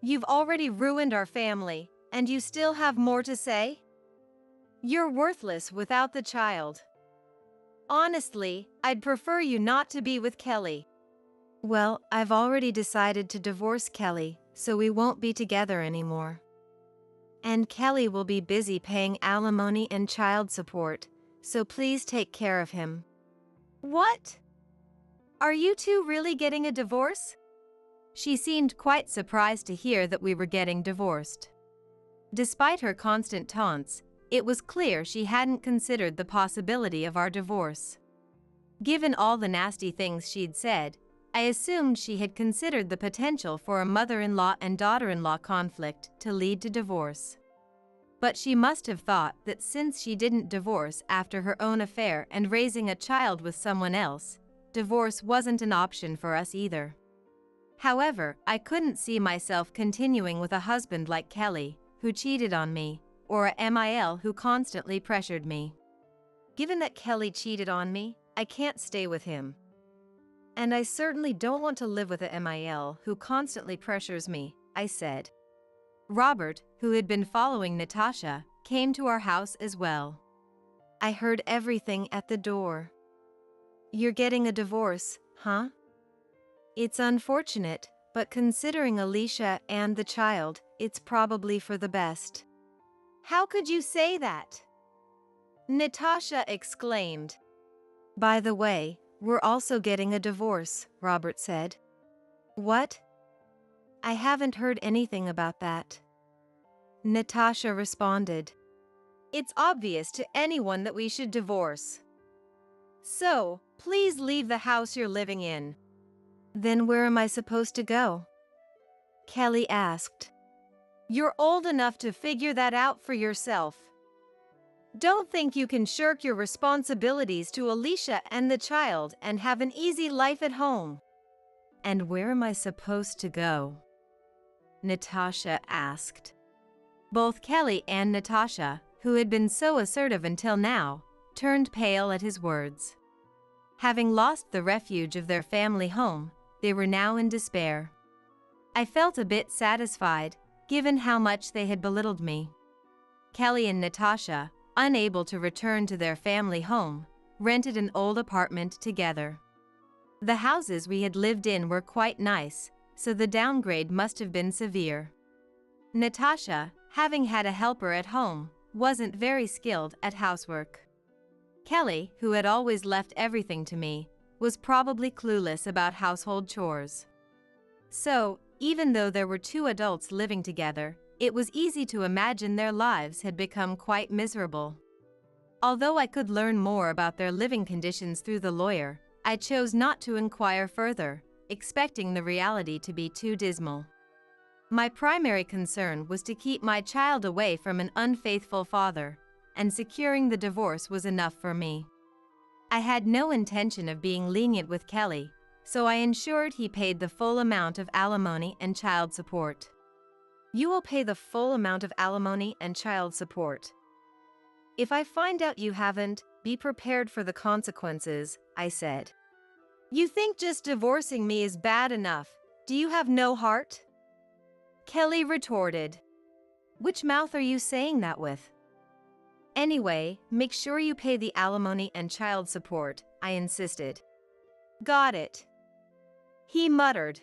[SPEAKER 1] You've already ruined our family, and you still have more to say? You're worthless without the child. Honestly, I'd prefer you not to be with Kelly." "Well, I've already decided to divorce Kelly, so we won't be together anymore. And Kelly will be busy paying alimony and child support, so please take care of him." "What? Are you two really getting a divorce?" She seemed quite surprised to hear that we were getting divorced. Despite her constant taunts, it was clear she hadn't considered the possibility of our divorce. Given all the nasty things she'd said, I assumed she had considered the potential for a mother-in-law and daughter-in-law conflict to lead to divorce. But she must have thought that since she didn't divorce after her own affair and raising a child with someone else, divorce wasn't an option for us either. However, I couldn't see myself continuing with a husband like Kelly, who cheated on me, or a MIL who constantly pressured me. Given that Kelly cheated on me, I can't stay with him. And I certainly don't want to live with a MIL who constantly pressures me, I said. Robert, who had been following Natasha, came to our house as well. "I heard everything at the door. You're getting a divorce, huh? It's unfortunate, but considering Alicia and the child, it's probably for the best." "How could you say that?" Natasha exclaimed. "By the way, we're also getting a divorce," Robert said. "What? I haven't heard anything about that." Natasha responded. "It's obvious to anyone that we should divorce. So, please leave the house you're living in." "Then where am I supposed to go?" Kelly asked. "You're old enough to figure that out for yourself. Don't think you can shirk your responsibilities to Alicia and the child and have an easy life at home." "And where am I supposed to go?" Natasha asked. Both Kelly and Natasha, who had been so assertive until now, turned pale at his words. Having lost the refuge of their family home, they were now in despair. I felt a bit satisfied, given how much they had belittled me. Kelly and Natasha, unable to return to their family home, rented an old apartment together. The houses we had lived in were quite nice, so the downgrade must have been severe. Natasha, having had a helper at home, wasn't very skilled at housework. Kelly, who had always left everything to me, was probably clueless about household chores. So, even though there were two adults living together, it was easy to imagine their lives had become quite miserable. Although I could learn more about their living conditions through the lawyer, I chose not to inquire further, expecting the reality to be too dismal. My primary concern was to keep my child away from an unfaithful father, and securing the divorce was enough for me. I had no intention of being lenient with Kelly, so I ensured he paid the full amount of alimony and child support. You will pay the full amount of alimony and child support. If I find out you haven't, be prepared for the consequences, I said. You think just divorcing me is bad enough? Do you have no heart? Kelly retorted. Which mouth are you saying that with? Anyway, make sure you pay the alimony and child support, I insisted. Got it. He muttered.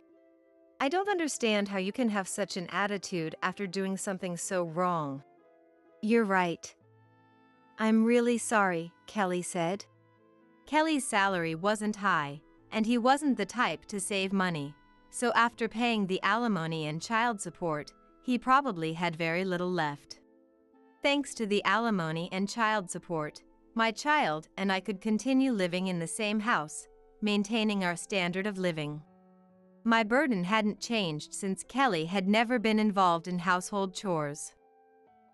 [SPEAKER 1] I don't understand how you can have such an attitude after doing something so wrong. You're right. I'm really sorry, Kelly said. Kelly's salary wasn't high, and he wasn't the type to save money, so after paying the alimony and child support, he probably had very little left. Thanks to the alimony and child support, my child and I could continue living in the same house, maintaining our standard of living. My burden hadn't changed since Kelly had never been involved in household chores.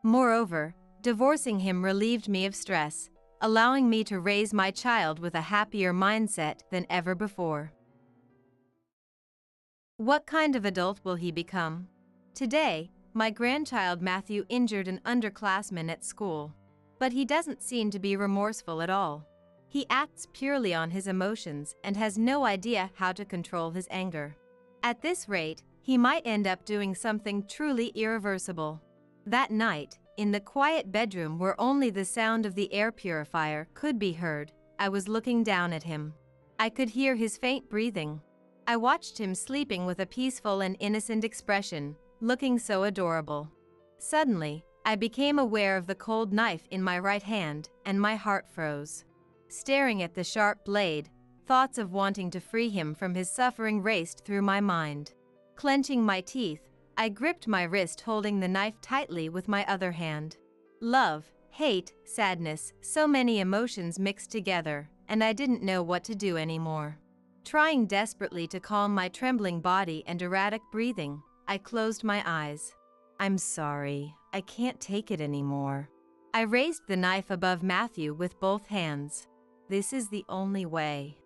[SPEAKER 1] Moreover, divorcing him relieved me of stress, allowing me to raise my child with a happier mindset than ever before. What kind of adult will he become? Today, my grandchild Matthew injured an underclassman at school. But he doesn't seem to be remorseful at all. He acts purely on his emotions and has no idea how to control his anger. At this rate, he might end up doing something truly irreversible. That night, in the quiet bedroom where only the sound of the air purifier could be heard, I was looking down at him. I could hear his faint breathing. I watched him sleeping with a peaceful and innocent expression, looking so adorable. Suddenly, I became aware of the cold knife in my right hand, and my heart froze. Staring at the sharp blade, thoughts of wanting to free him from his suffering raced through my mind. Clenching my teeth, I gripped my wrist, holding the knife tightly with my other hand. Love, hate, sadness, so many emotions mixed together, and I didn't know what to do anymore. Trying desperately to calm my trembling body and erratic breathing, I closed my eyes. I'm sorry, I can't take it anymore. I raised the knife above Matthew with both hands. This is the only way.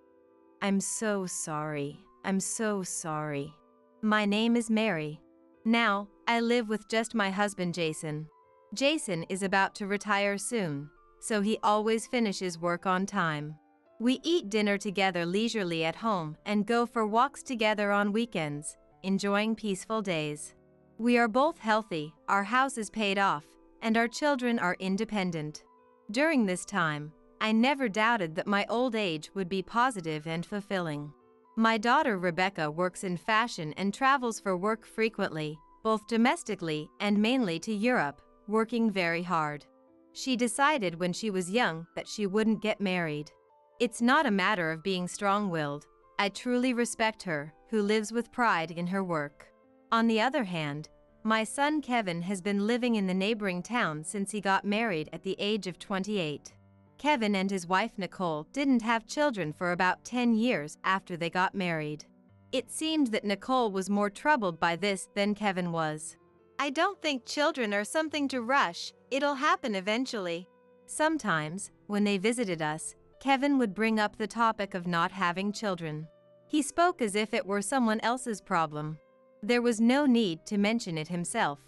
[SPEAKER 1] I'm so sorry. I'm so sorry. My name is Mary. Now, I live with just my husband Jason. Jason is about to retire soon, so he always finishes work on time. We eat dinner together leisurely at home and go for walks together on weekends, enjoying peaceful days. We are both healthy, our house is paid off, and our children are independent. During this time, I never doubted that my old age would be positive and fulfilling. My daughter Rebecca works in fashion and travels for work frequently, both domestically and mainly to Europe, working very hard. She decided when she was young that she wouldn't get married. It's not a matter of being strong-willed. I truly respect her, who lives with pride in her work. On the other hand, my son Kevin has been living in the neighboring town since he got married at the age of 28. Kevin and his wife Nicole didn't have children for about 10 years after they got married. It seemed that Nicole was more troubled by this than Kevin was. I don't think children are something to rush, it'll happen eventually. Sometimes, when they visited us, Kevin would bring up the topic of not having children. He spoke as if it were someone else's problem. There was no need to mention it himself.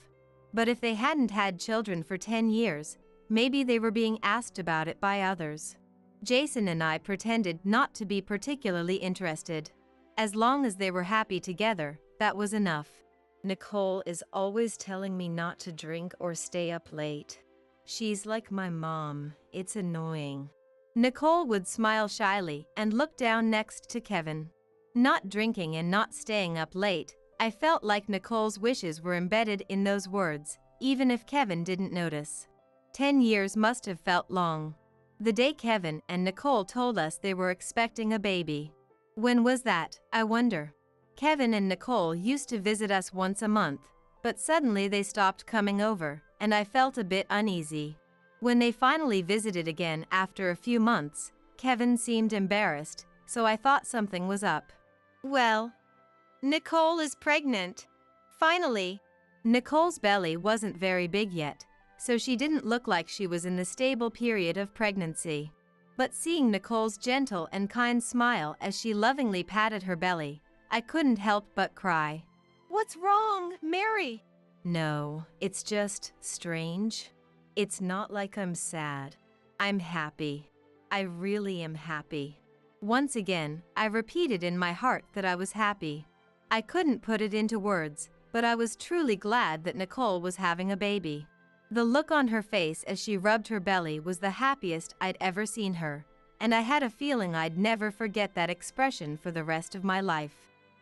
[SPEAKER 1] But if they hadn't had children for 10 years, maybe they were being asked about it by others. Jason and I pretended not to be particularly interested. As long as they were happy together, that was enough. Nicole is always telling me not to drink or stay up late. She's like my mom, it's annoying. Nicole would smile shyly and look down next to Kevin. Not drinking and not staying up late, I felt like Nicole's wishes were embedded in those words, even if Kevin didn't notice. 10 years must have felt long. The day Kevin and Nicole told us they were expecting a baby. When was that, I wonder? Kevin and Nicole used to visit us once a month, but suddenly they stopped coming over, and I felt a bit uneasy. When they finally visited again after a few months, Kevin seemed embarrassed, so I thought something was up. Well, Nicole is pregnant. Finally. Nicole's belly wasn't very big yet, so she didn't look like she was in the stable period of pregnancy. But seeing Nicole's gentle and kind smile as she lovingly patted her belly, I couldn't help but cry. What's wrong, Mary? No, it's just strange. It's not like I'm sad. I'm happy. I really am happy. Once again, I repeated in my heart that I was happy. I couldn't put it into words, but I was truly glad that Nicole was having a baby. The look on her face as she rubbed her belly was the happiest I'd ever seen her, and I had a feeling I'd never forget that expression for the rest of my life.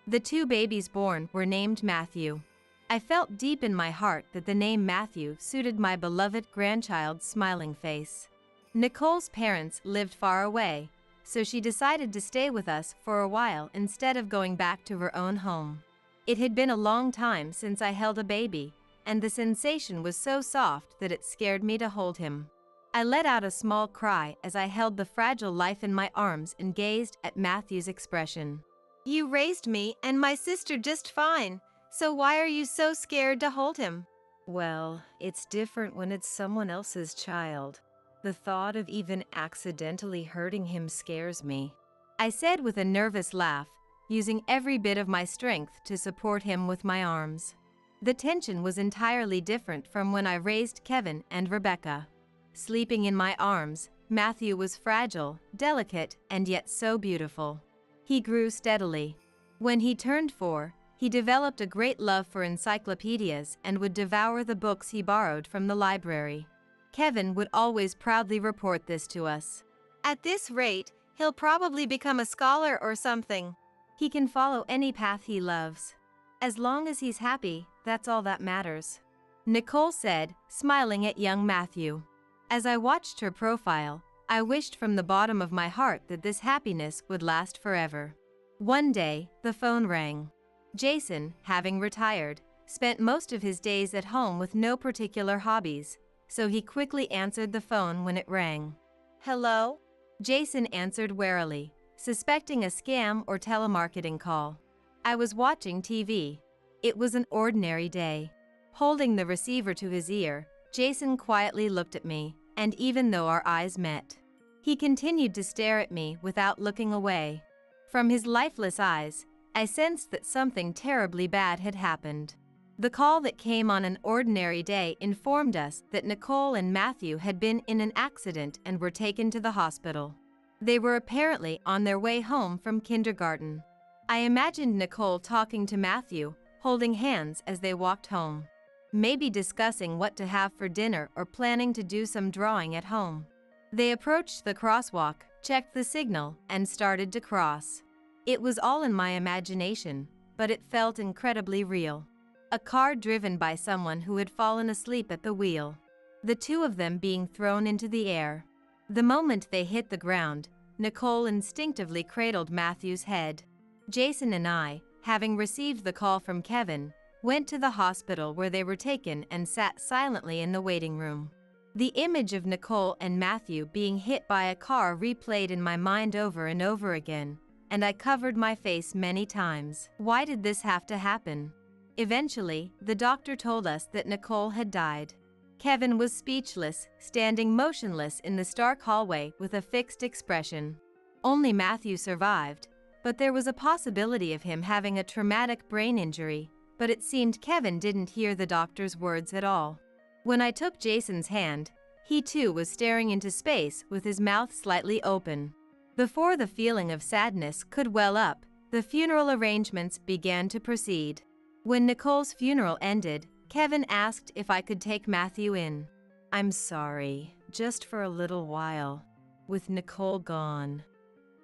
[SPEAKER 1] The 2 babies born were named Matthew. I felt deep in my heart that the name Matthew suited my beloved grandchild's smiling face. Nicole's parents lived far away, so she decided to stay with us for a while instead of going back to her own home. It had been a long time since I held a baby, and the sensation was so soft that it scared me to hold him. I let out a small cry as I held the fragile life in my arms and gazed at Matthew's expression. "You raised me and my sister just fine, so why are you so scared to hold him?" "Well, it's different when it's someone else's child. The thought of even accidentally hurting him scares me," I said with a nervous laugh, using every bit of my strength to support him with my arms. The tension was entirely different from when I raised Kevin and Rebecca. Sleeping in my arms, Matthew was fragile, delicate, and yet so beautiful. He grew steadily. When he turned 4, he developed a great love for encyclopedias and would devour the books he borrowed from the library. Kevin would always proudly report this to us. "At this rate, he'll probably become a scholar or something." "He can follow any path he loves. As long as he's happy, that's all that matters," Nicole said, smiling at young Matthew. As I watched her profile, I wished from the bottom of my heart that this happiness would last forever. One day, the phone rang. Jason, having retired, spent most of his days at home with no particular hobbies, so he quickly answered the phone when it rang. "Hello?" Jason answered warily, suspecting a scam or telemarketing call. I was watching TV. It was an ordinary day. Holding the receiver to his ear, Jason quietly looked at me, and even though our eyes met, he continued to stare at me without looking away. From his lifeless eyes, I sensed that something terribly bad had happened. The call that came on an ordinary day informed us that Nicole and Matthew had been in an accident and were taken to the hospital. They were apparently on their way home from kindergarten. I imagined Nicole talking to Matthew, holding hands as they walked home. Maybe discussing what to have for dinner or planning to do some drawing at home. They approached the crosswalk, checked the signal, and started to cross. It was all in my imagination, but it felt incredibly real. A car driven by someone who had fallen asleep at the wheel. The 2 of them being thrown into the air. The moment they hit the ground, Nicole instinctively cradled Matthew's head. Jason and I, having received the call from Kevin, went to the hospital where they were taken and sat silently in the waiting room. The image of Nicole and Matthew being hit by a car replayed in my mind over and over again, and I covered my face many times. Why did this have to happen? Eventually, the doctor told us that Nicole had died. Kevin was speechless, standing motionless in the stark hallway with a fixed expression. Only Matthew survived, but there was a possibility of him having a traumatic brain injury, but it seemed Kevin didn't hear the doctor's words at all. When I took Jason's hand, he too was staring into space with his mouth slightly open. Before the feeling of sadness could well up, the funeral arrangements began to proceed. When Nicole's funeral ended, Kevin asked if I could take Matthew in. "I'm sorry, just for a little while. With Nicole gone,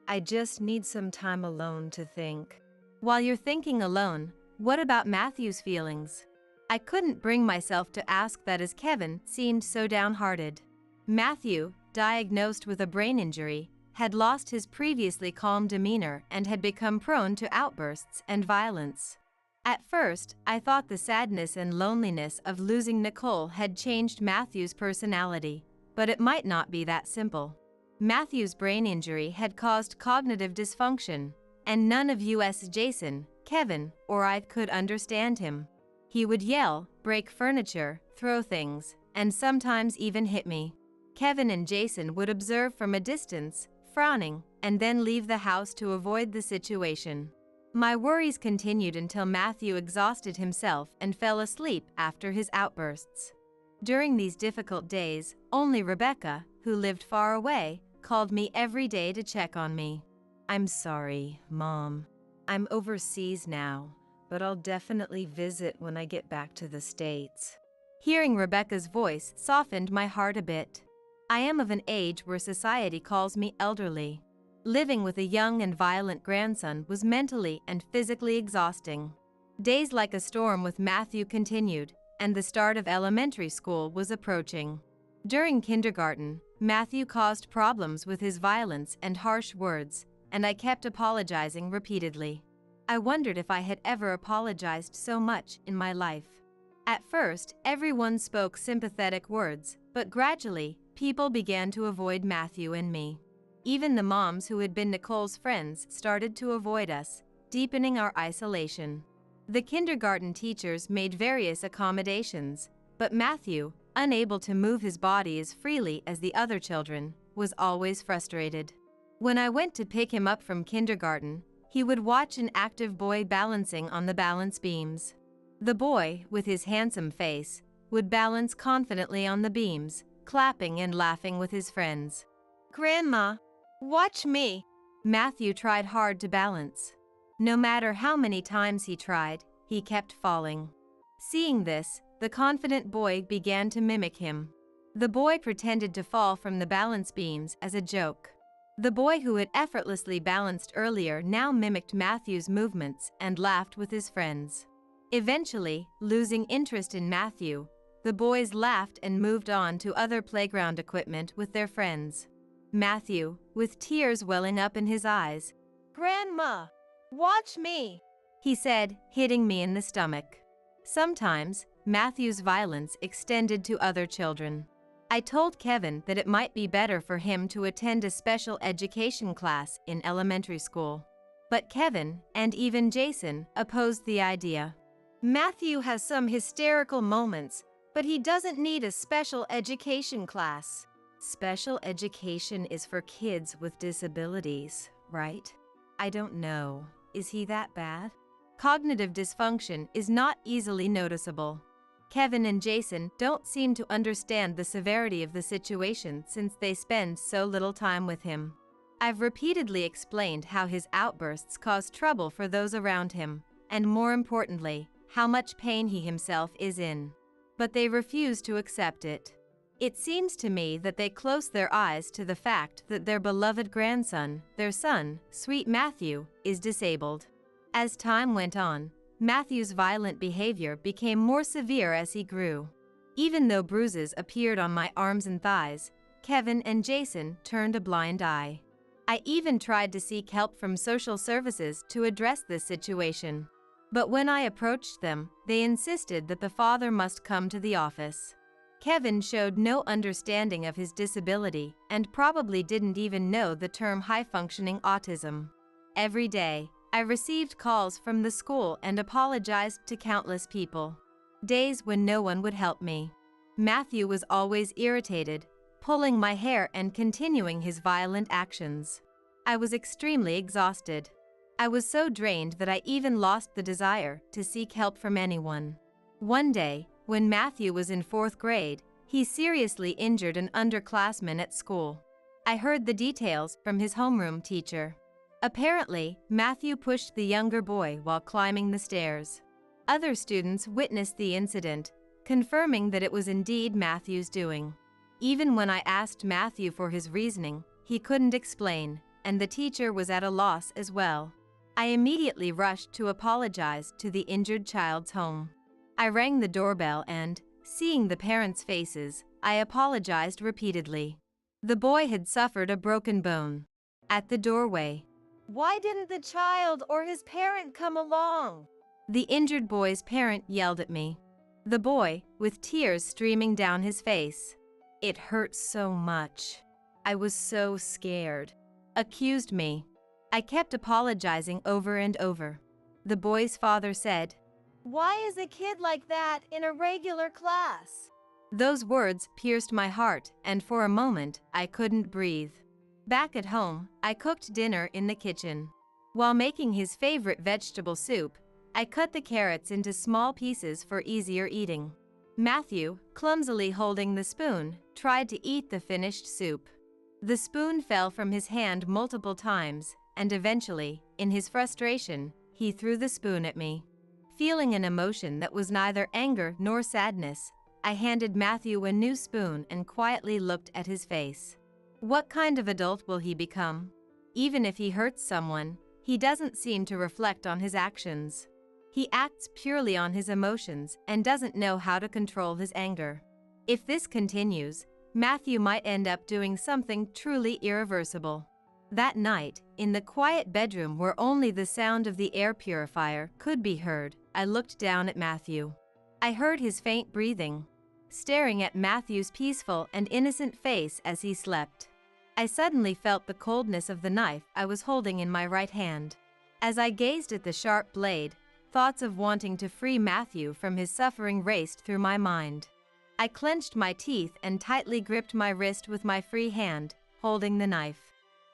[SPEAKER 1] I just need some time alone to think." "While you're thinking alone, what about Matthew's feelings?" I couldn't bring myself to ask that as Kevin seemed so downhearted. Matthew, diagnosed with a brain injury, had lost his previously calm demeanor and had become prone to outbursts and violence. At first, I thought the sadness and loneliness of losing Nicole had changed Matthew's personality, but it might not be that simple. Matthew's brain injury had caused cognitive dysfunction, and none of us, Jason, Kevin, or I could understand him. He would yell, break furniture, throw things, and sometimes even hit me. Kevin and Jason would observe from a distance, frowning, and then leave the house to avoid the situation. My worries continued until Matthew exhausted himself and fell asleep after his outbursts. During these difficult days, only Rebecca, who lived far away, called me every day to check on me. "I'm sorry, Mom. I'm overseas now, but I'll definitely visit when I get back to the States." Hearing Rebecca's voice softened my heart a bit. I am of an age where society calls me elderly. Living with a young and violent grandson was mentally and physically exhausting. Days like a storm with Matthew continued, and the start of elementary school was approaching. During kindergarten, Matthew caused problems with his violence and harsh words, and I kept apologizing repeatedly. I wondered if I had ever apologized so much in my life. At first, everyone spoke sympathetic words, but gradually, people began to avoid Matthew and me. Even the moms who had been Nicole's friends started to avoid us, deepening our isolation. The kindergarten teachers made various accommodations, but Matthew, unable to move his body as freely as the other children, was always frustrated. When I went to pick him up from kindergarten, he would watch an active boy balancing on the balance beams. The boy, with his handsome face, would balance confidently on the beams, clapping and laughing with his friends. "Grandma, watch me." Matthew tried hard to balance. No matter how many times he tried, he kept falling. Seeing this, the confident boy began to mimic him. The boy pretended to fall from the balance beams as a joke. The boy who had effortlessly balanced earlier now mimicked Matthew's movements and laughed with his friends. Eventually, losing interest in Matthew, the boys laughed and moved on to other playground equipment with their friends. Matthew, with tears welling up in his eyes, "Grandma, watch me," he said, hitting me in the stomach. Sometimes, Matthew's violence extended to other children. I told Kevin that it might be better for him to attend a special education class in elementary school. But Kevin, and even Jason, opposed the idea. "Matthew has some hysterical moments, but he doesn't need a special education class." Special education is for kids with disabilities, right? I don't know. Is he that bad? Cognitive dysfunction is not easily noticeable. Kevin and Jason don't seem to understand the severity of the situation since they spend so little time with him. I've repeatedly explained how his outbursts cause trouble for those around him, and more importantly, how much pain he himself is in. But they refuse to accept it. It seems to me that they close their eyes to the fact that their beloved grandson, their son, sweet Matthew, is disabled. As time went on, Matthew's violent behavior became more severe as he grew. Even though bruises appeared on my arms and thighs, Kevin and Jason turned a blind eye. I even tried to seek help from social services to address this situation. But when I approached them, they insisted that the father must come to the office. Kevin showed no understanding of his disability and probably didn't even know the term high-functioning autism. Every day, I received calls from the school and apologized to countless people. Days when no one would help me. Matthew was always irritated, pulling my hair and continuing his violent actions. I was extremely exhausted. I was so drained that I even lost the desire to seek help from anyone. One day, when Matthew was in 4th grade, he seriously injured an underclassman at school. I heard the details from his homeroom teacher. Apparently, Matthew pushed the younger boy while climbing the stairs. Other students witnessed the incident, confirming that it was indeed Matthew's doing. Even when I asked Matthew for his reasoning, he couldn't explain, and the teacher was at a loss as well. I immediately rushed to apologize to the injured child's home. I rang the doorbell and, seeing the parents' faces, I apologized repeatedly. The boy had suffered a broken bone. At the doorway, "Why didn't the child or his parent come along?" the injured boy's parent yelled at me. The boy, with tears streaming down his face. "It hurt so much. I was so scared," accused me. I kept apologizing over and over. The boy's father said, "Why is a kid like that in a regular class?" Those words pierced my heart, and for a moment, I couldn't breathe. Back at home, I cooked dinner in the kitchen. While making his favorite vegetable soup, I cut the carrots into small pieces for easier eating. Matthew, clumsily holding the spoon, tried to eat the finished soup. The spoon fell from his hand multiple times, and eventually, in his frustration, he threw the spoon at me. Feeling an emotion that was neither anger nor sadness, I handed Matthew a new spoon and quietly looked at his face. What kind of adult will he become? Even if he hurts someone, he doesn't seem to reflect on his actions. He acts purely on his emotions and doesn't know how to control his anger. If this continues, Matthew might end up doing something truly irreversible. That night, in the quiet bedroom where only the sound of the air purifier could be heard, I looked down at Matthew. I heard his faint breathing. Staring at Matthew's peaceful and innocent face as he slept, I suddenly felt the coldness of the knife I was holding in my right hand. As I gazed at the sharp blade, thoughts of wanting to free Matthew from his suffering raced through my mind. I clenched my teeth and tightly gripped my wrist with my free hand, holding the knife.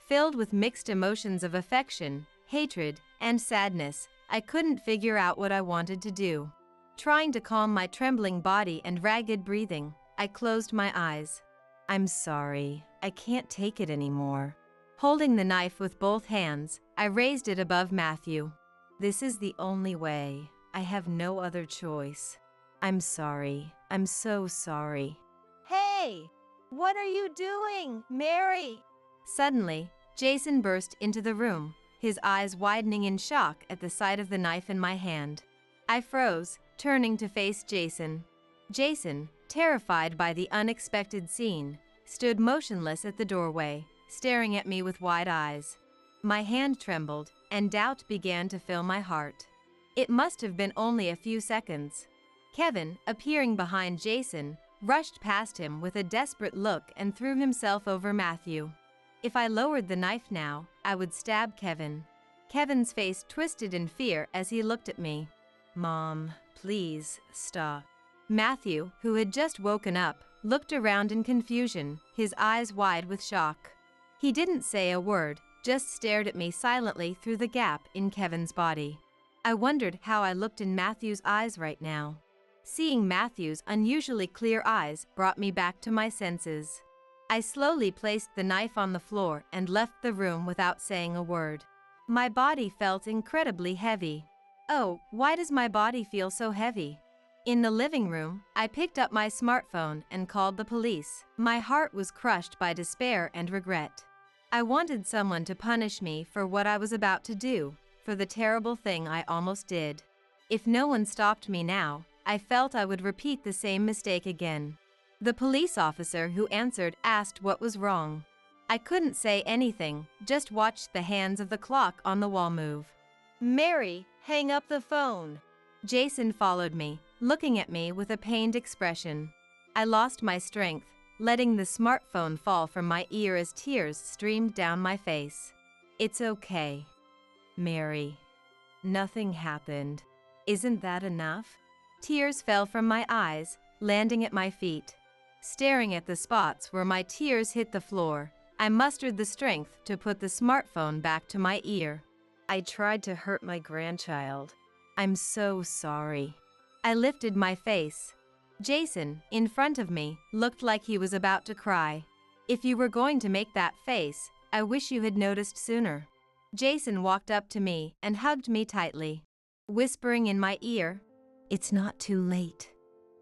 [SPEAKER 1] Filled with mixed emotions of affection, hatred, and sadness, I couldn't figure out what I wanted to do. Trying to calm my trembling body and ragged breathing, I closed my eyes. I'm sorry, I can't take it anymore. Holding the knife with both hands, I raised it above Matthew. This is the only way. I have no other choice. I'm sorry. I'm so sorry.
[SPEAKER 2] Hey! What are you doing, Mary?
[SPEAKER 1] Suddenly, Jason burst into the room, his eyes widening in shock at the sight of the knife in my hand. I froze, turning to face Jason. Jason, terrified by the unexpected scene, stood motionless at the doorway, staring at me with wide eyes. My hand trembled, and doubt began to fill my heart. It must have been only a few seconds. Kevin, appearing behind Jason, rushed past him with a desperate look and threw himself over Matthew. If I lowered the knife now, I would stab Kevin. Kevin's face twisted in fear as he looked at me. Mom, please, stop. Matthew, who had just woken up, looked around in confusion, his eyes wide with shock. He didn't say a word, just stared at me silently through the gap in Kevin's body. I wondered how I looked in Matthew's eyes right now. Seeing Matthew's unusually clear eyes brought me back to my senses. I slowly placed the knife on the floor and left the room without saying a word. My body felt incredibly heavy. Oh, why does my body feel so heavy? In the living room, I picked up my smartphone and called the police. My heart was crushed by despair and regret. I wanted someone to punish me for what I was about to do, for the terrible thing I almost did. If no one stopped me now, I felt I would repeat the same mistake again. The police officer who answered asked what was wrong. I couldn't say anything, just watched the hands of the clock on the wall move.
[SPEAKER 2] Mary, hang up the phone.
[SPEAKER 1] Jason followed me, looking at me with a pained expression. I lost my strength, letting the smartphone fall from my ear as tears streamed down my face. It's okay, Mary. Nothing happened. Isn't that enough? Tears fell from my eyes, landing at my feet. Staring at the spots where my tears hit the floor, I mustered the strength to put the smartphone back to my ear. I tried to hurt my grandchild. I'm so sorry. I lifted my face. Jason, in front of me, looked like he was about to cry. If you were going to make that face, I wish you had noticed sooner. Jason walked up to me and hugged me tightly, whispering in my ear, "It's not too late.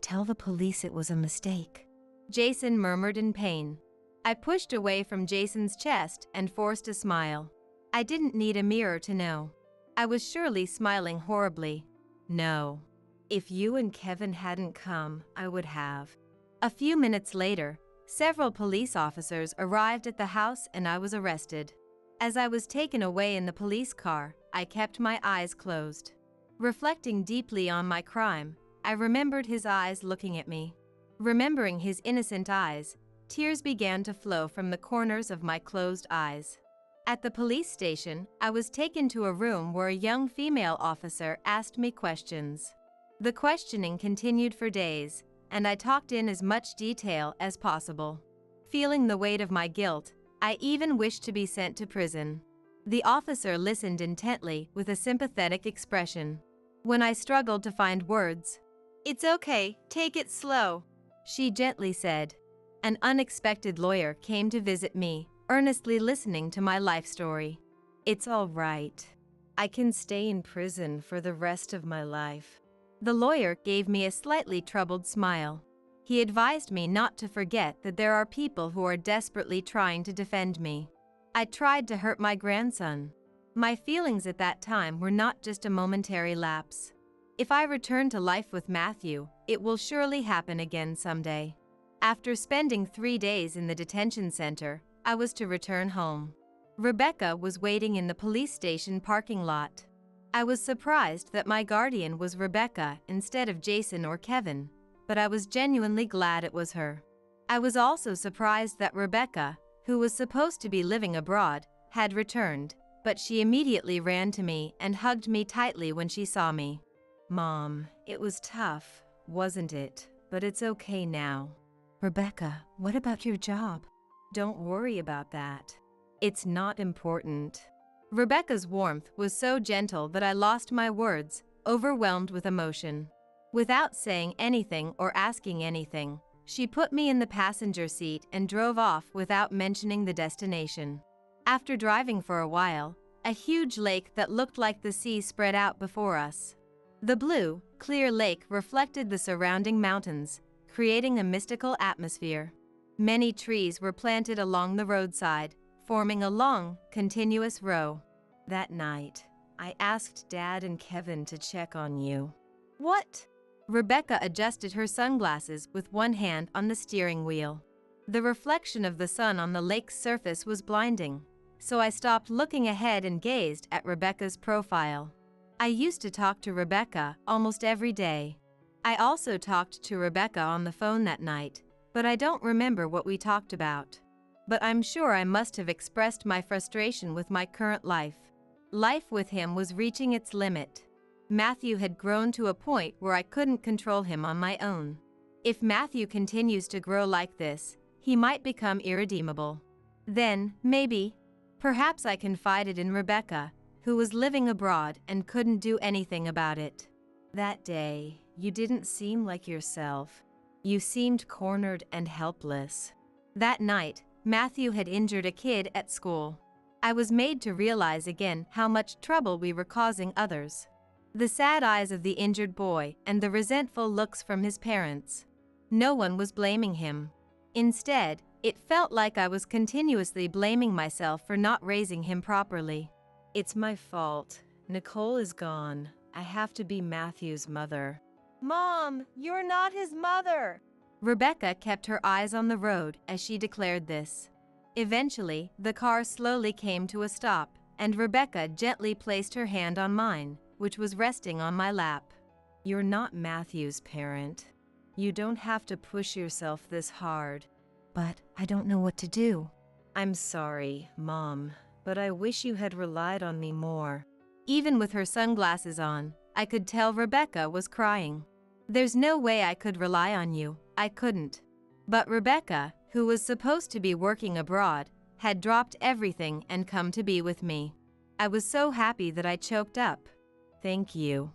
[SPEAKER 1] Tell the police it was a mistake." Jason murmured in pain. I pushed away from Jason's chest and forced a smile. I didn't need a mirror to know. I was surely smiling horribly. No. If you and Kevin hadn't come, I would have. A few minutes later, several police officers arrived at the house and I was arrested. As I was taken away in the police car, I kept my eyes closed. Reflecting deeply on my crime, I remembered his eyes looking at me. Remembering his innocent eyes, tears began to flow from the corners of my closed eyes. At the police station, I was taken to a room where a young female officer asked me questions. The questioning continued for days, and I talked in as much detail as possible. Feeling the weight of my guilt, I even wished to be sent to prison. The officer listened intently with a sympathetic expression. When I struggled to find words,
[SPEAKER 2] "It's okay, take it slow,"
[SPEAKER 1] she gently said. An unexpected lawyer came to visit me, earnestly listening to my life story. "It's all right. I can stay in prison for the rest of my life." The lawyer gave me a slightly troubled smile. He advised me not to forget that there are people who are desperately trying to defend me. I tried to hurt my grandson. My feelings at that time were not just a momentary lapse. If I return to life with Matthew, it will surely happen again someday. After spending 3 days in the detention center, I was to return home. Rebecca was waiting in the police station parking lot. I was surprised that my guardian was Rebecca instead of Jason or Kevin, but I was genuinely glad it was her. I was also surprised that Rebecca, who was supposed to be living abroad, had returned, but she immediately ran to me and hugged me tightly when she saw me. "Mom, it was tough, wasn't it? But it's okay now." "Rebecca, what about your job?" "Don't worry about that. It's not important." Rebecca's warmth was so gentle that I lost my words, overwhelmed with emotion. Without saying anything or asking anything, she put me in the passenger seat and drove off without mentioning the destination. After driving for a while, a huge lake that looked like the sea spread out before us. The blue, clear lake reflected the surrounding mountains, creating a mystical atmosphere. Many trees were planted along the roadside, forming a long, continuous row. That night, I asked Dad and Kevin to check on you.
[SPEAKER 2] "What?"
[SPEAKER 1] Rebecca adjusted her sunglasses with one hand on the steering wheel. The reflection of the sun on the lake's surface was blinding, so I stopped looking ahead and gazed at Rebecca's profile. I used to talk to Rebecca almost every day. I also talked to Rebecca on the phone that night, but I don't remember what we talked about. But I'm sure I must have expressed my frustration with my current life. Life with him was reaching its limit. Matthew had grown to a point where I couldn't control him on my own. If Matthew continues to grow like this, he might become irredeemable. Then, perhaps I confided in Rebecca, who was living abroad and couldn't do anything about it. That day, you didn't seem like yourself. You seemed cornered and helpless. That night, Matthew had injured a kid at school. I was made to realize again how much trouble we were causing others. The sad eyes of the injured boy and the resentful looks from his parents. No one was blaming him. Instead, it felt like I was continuously blaming myself for not raising him properly. "It's my fault. Nicole is gone. I have to be Matthew's mother."
[SPEAKER 2] "Mom, you're not his mother."
[SPEAKER 1] Rebecca kept her eyes on the road as she declared this. Eventually, the car slowly came to a stop, and Rebecca gently placed her hand on mine, which was resting on my lap. "You're not Matthew's parent. You don't have to push yourself this hard." "But I don't know what to do." "I'm sorry, Mom, but I wish you had relied on me more." Even with her sunglasses on, I could tell Rebecca was crying. "There's no way I could rely on you, I couldn't." But Rebecca, who was supposed to be working abroad, had dropped everything and come to be with me. I was so happy that I choked up. "Thank you,"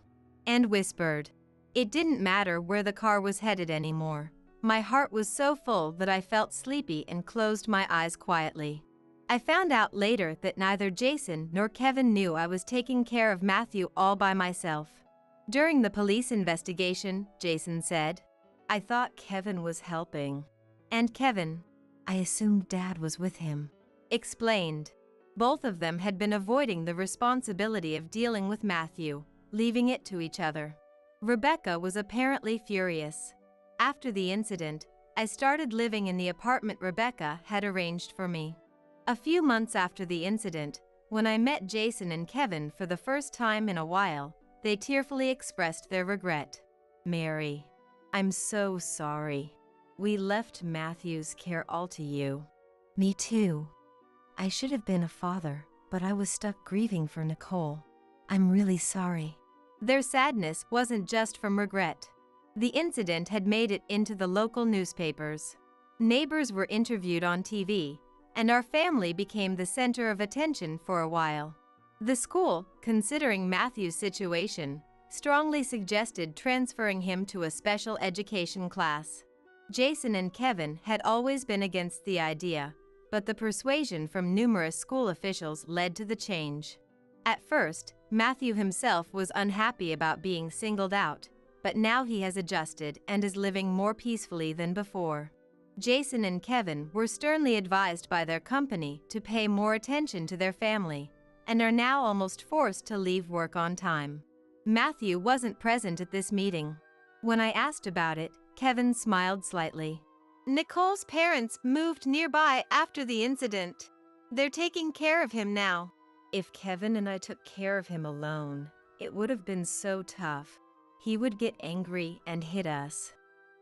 [SPEAKER 1] and whispered. It didn't matter where the car was headed anymore. My heart was so full that I felt sleepy and closed my eyes quietly. I found out later that neither Jason nor Kevin knew I was taking care of Matthew all by myself. During the police investigation, Jason said, "I thought Kevin was helping." And Kevin, "I assumed Dad was with him," explained. Both of them had been avoiding the responsibility of dealing with Matthew, leaving it to each other. Rebecca was apparently furious. After the incident, I started living in the apartment Rebecca had arranged for me. A few months after the incident, when I met Jason and Kevin for the first time in a while, they tearfully expressed their regret. "Mary, I'm so sorry. We left Matthew's care all to you." "Me too. I should have been a father, but I was stuck grieving for Nicole. I'm really sorry." Their sadness wasn't just from regret. The incident had made it into the local newspapers. Neighbors were interviewed on TV, and our family became the center of attention for a while. The school, considering Matthew's situation, strongly suggested transferring him to a special education class. Jason and Kevin had always been against the idea, but the persuasion from numerous school officials led to the change. At first, Matthew himself was unhappy about being singled out, but now he has adjusted and is living more peacefully than before. Jason and Kevin were sternly advised by their company to pay more attention to their family, and are now almost forced to leave work on time. Matthew wasn't present at this meeting. When I asked about it, Kevin smiled slightly.
[SPEAKER 2] Nicole's parents moved nearby after the incident. They're taking care of him now.
[SPEAKER 1] If Kevin and I took care of him alone, it would have been so tough. He would get angry and hit us.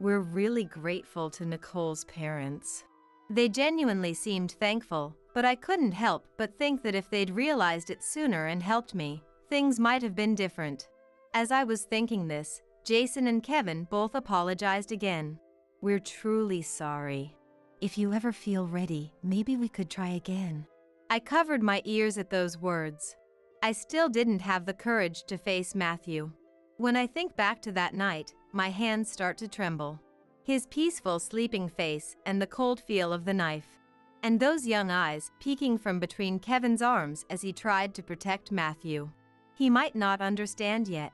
[SPEAKER 1] We're really grateful to Nicole's parents. They genuinely seemed thankful, but I couldn't help but think that if they'd realized it sooner and helped me, things might have been different. As I was thinking this, Jason and Kevin both apologized again. We're truly sorry. If you ever feel ready, maybe we could try again. I covered my ears at those words. I still didn't have the courage to face Matthew. When I think back to that night, my hands start to tremble. His peaceful sleeping face and the cold feel of the knife. And those young eyes peeking from between Kevin's arms as he tried to protect Matthew. He might not understand yet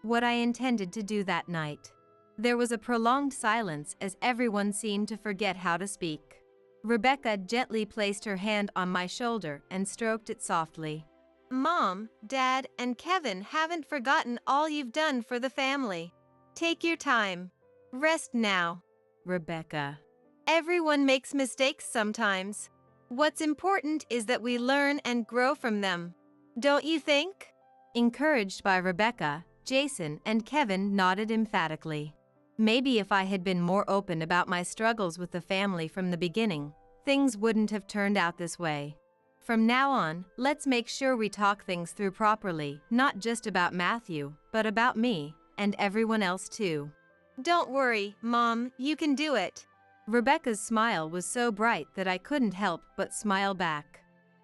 [SPEAKER 1] what I intended to do that night. There was a prolonged silence as everyone seemed to forget how to speak. Rebecca gently placed her hand on my shoulder and stroked it softly.
[SPEAKER 2] Mom, Dad, and Kevin haven't forgotten all you've done for the family. Take your time. Rest now.
[SPEAKER 1] Rebecca.
[SPEAKER 2] Everyone makes mistakes sometimes. What's important is that we learn and grow from them. Don't you think?
[SPEAKER 1] Encouraged by Rebecca, Jason and Kevin nodded emphatically. Maybe if I had been more open about my struggles with the family from the beginning, things wouldn't have turned out this way. From now on, let's make sure we talk things through properly, not just about Matthew, but about me, and everyone else too.
[SPEAKER 2] Don't worry, Mom, you can do it.
[SPEAKER 1] Rebecca's smile was so bright that I couldn't help but smile back.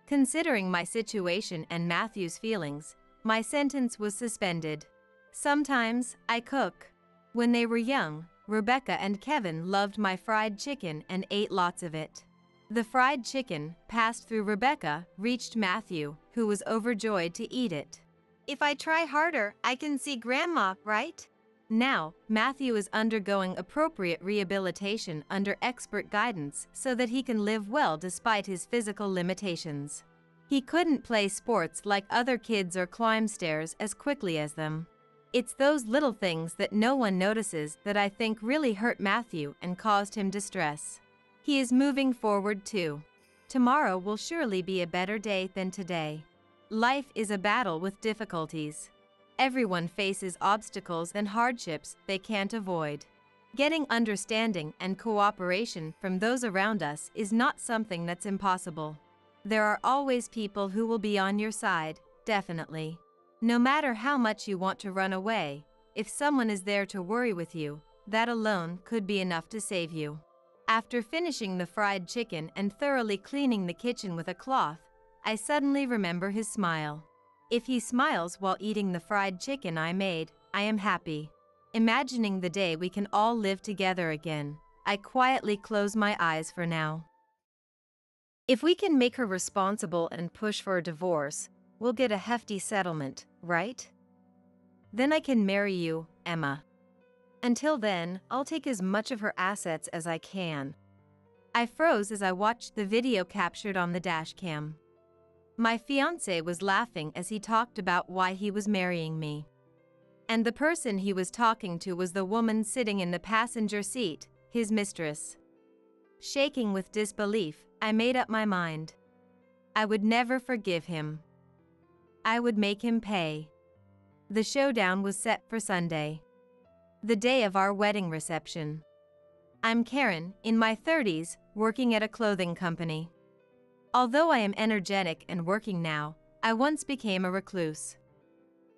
[SPEAKER 1] Considering my situation and Matthew's feelings, my sentence was suspended. Sometimes, I cook. When they were young, Rebecca and Kevin loved my fried chicken and ate lots of it. The fried chicken, passed through Rebecca, reached Matthew, who was overjoyed to eat it.
[SPEAKER 2] If I try harder, I can see Grandma, right?
[SPEAKER 1] Now, Matthew is undergoing appropriate rehabilitation under expert guidance so that he can live well despite his physical limitations. He couldn't play sports like other kids or climb stairs as quickly as them. It's those little things that no one notices that I think really hurt Matthew and caused him distress. He is moving forward too. Tomorrow will surely be a better day than today. Life is a battle with difficulties. Everyone faces obstacles and hardships they can't avoid. Getting understanding and cooperation from those around us is not something that's impossible. There are always people who will be on your side, definitely. No matter how much you want to run away, if someone is there to worry with you, that alone could be enough to save you. After finishing the fried chicken and thoroughly cleaning the kitchen with a cloth, I suddenly remember his smile. If he smiles while eating the fried chicken I made, I am happy. Imagining the day we can all live together again, I quietly close my eyes for now. If we can make her responsible and push for a divorce, we'll get a hefty settlement, right? Then I can marry you, Emma. Until then, I'll take as much of her assets as I can. I froze as I watched the video captured on the dashcam. My fiancé was laughing as he talked about why he was marrying me. And the person he was talking to was the woman sitting in the passenger seat, his mistress. Shaking with disbelief, I made up my mind. I would never forgive him. I would make him pay. The showdown was set for Sunday, the day of our wedding reception. I'm Karen, in my 30s, working at a clothing company. Although I am energetic and working now, I once became a recluse.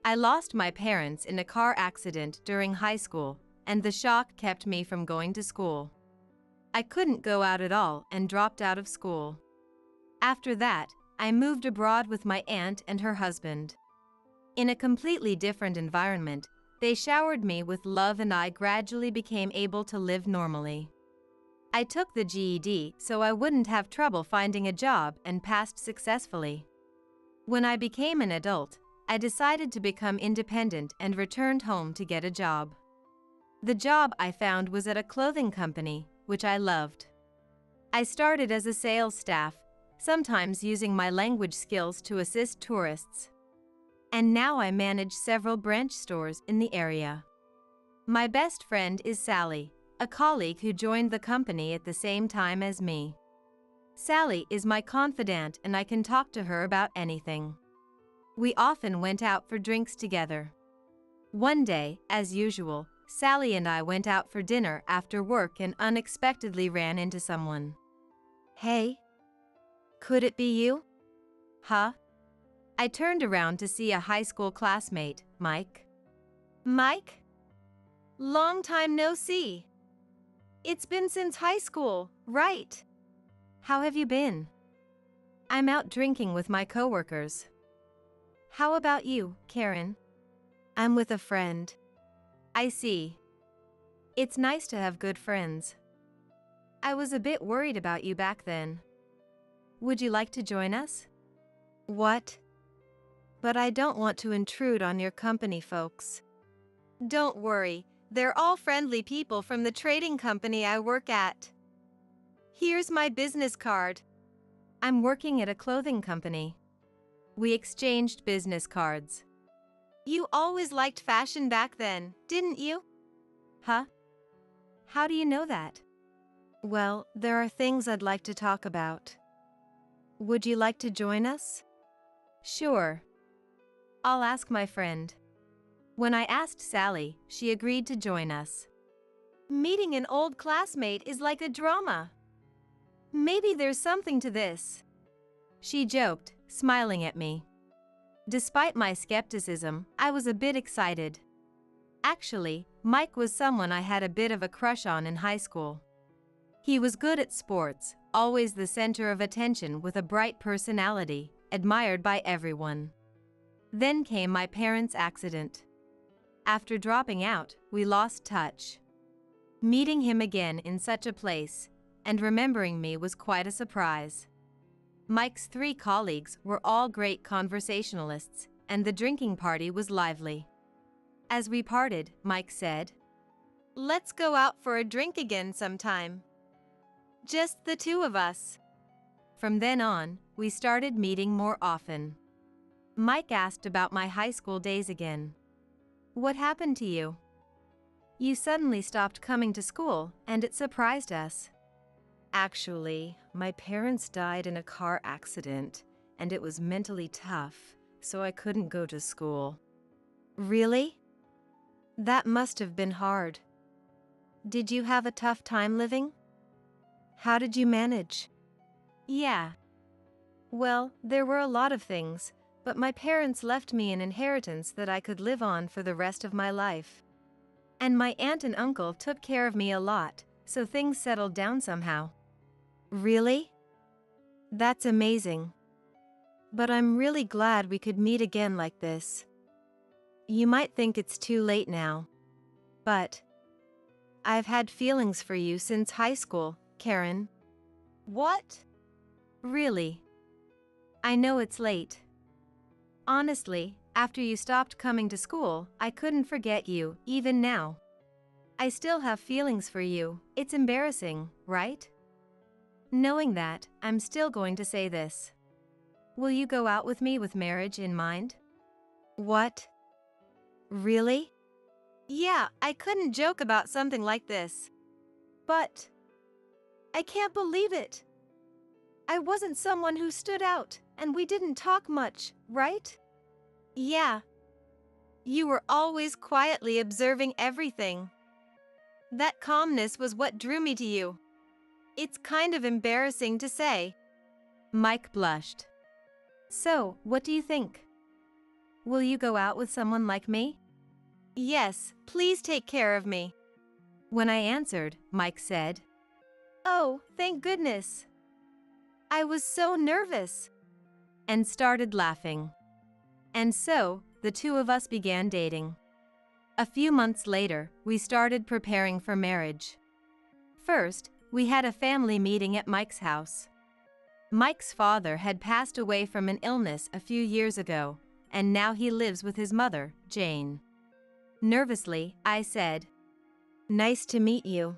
[SPEAKER 1] I lost my parents in a car accident during high school, and the shock kept me from going to school. I couldn't go out at all and dropped out of school. After that, I moved abroad with my aunt and her husband. In a completely different environment, they showered me with love and I gradually became able to live normally. I took the GED so I wouldn't have trouble finding a job and passed successfully. When I became an adult, I decided to become independent and returned home to get a job. The job I found was at a clothing company, which I loved. I started as a sales staff, sometimes using my language skills to assist tourists. And now I manage several branch stores in the area. My best friend is Sally, a colleague who joined the company at the same time as me. Sally is my confidant and I can talk to her about anything. We often went out for drinks together. One day, as usual, Sally and I went out for dinner after work and unexpectedly ran into someone.
[SPEAKER 2] Hey, could it be you?
[SPEAKER 1] Huh? I turned around to see a high school classmate, Mike.
[SPEAKER 2] Mike? Long time no see. It's been since high school, right?
[SPEAKER 1] How have you been? I'm out drinking with my coworkers. How about you, Karen?
[SPEAKER 2] I'm with a friend.
[SPEAKER 1] I see. It's nice to have good friends. I was a bit worried about you back then. Would you like to join us?
[SPEAKER 2] What? But I don't want to intrude on your company, folks. Don't worry, they're all friendly people from the trading company I work at. Here's my business card.
[SPEAKER 1] I'm working at a clothing company. We exchanged business cards.
[SPEAKER 2] You always liked fashion back then, didn't you?
[SPEAKER 1] Huh? How do you know that?
[SPEAKER 2] Well, there are things I'd like to talk about. Would you like to join us?
[SPEAKER 1] Sure. I'll ask my friend. When I asked Sally, she agreed to join us.
[SPEAKER 2] Meeting an old classmate is like a drama. Maybe there's something to this.
[SPEAKER 1] She joked, smiling at me. Despite my skepticism, I was a bit excited. Actually, Mike was someone I had a bit of a crush on in high school. He was good at sports, always the center of attention with a bright personality, admired by everyone. Then came my parents' accident. After dropping out, we lost touch. Meeting him again in such a place, and remembering me was quite a surprise. Mike's 3 colleagues were all great conversationalists, and the drinking party was lively. As we parted, Mike said,
[SPEAKER 2] "Let's go out for a drink again sometime. Just the 2 of us."
[SPEAKER 1] From then on, we started meeting more often. Mike asked about my high school days again. What happened to you? You suddenly stopped coming to school, and it surprised us.
[SPEAKER 2] Actually, my parents died in a car accident, and it was mentally tough, so I couldn't go to school.
[SPEAKER 1] Really?
[SPEAKER 2] That must have been hard. Did you have a tough time living? How did you manage?
[SPEAKER 1] Yeah.
[SPEAKER 2] Well, there were a lot of things, but my parents left me an inheritance that I could live on for the rest of my life.
[SPEAKER 1] And my aunt and uncle took care of me a lot, so things settled down somehow.
[SPEAKER 2] Really? That's amazing. But I'm really glad we could meet again like this. You might think it's too late now, but I've had feelings for you since high school, Karen.
[SPEAKER 1] What? Really? I know it's late. Honestly, after you stopped coming to school, I couldn't forget you, even now. I still have feelings for you. It's embarrassing, right? Knowing that, I'm still going to say this. Will you go out with me with marriage in mind?
[SPEAKER 2] What? Really? Yeah, I couldn't joke about something like this. But I can't believe it. I wasn't someone who stood out, and we didn't talk much, right? Yeah. You were always quietly observing everything. That calmness was what drew me to you. It's kind of embarrassing to say.
[SPEAKER 1] Mike blushed. So, what do you think? Will you go out with someone like me?
[SPEAKER 2] Yes, please take care of me.
[SPEAKER 1] When I answered, Mike said,
[SPEAKER 2] Oh, thank goodness. I was so nervous.
[SPEAKER 1] And started laughing. And so, the two of us began dating. A few months later, we started preparing for marriage. First, we had a family meeting at Mike's house. Mike's father had passed away from an illness a few years ago, and now he lives with his mother, Jane. Nervously, I said,
[SPEAKER 2] "Nice to meet you.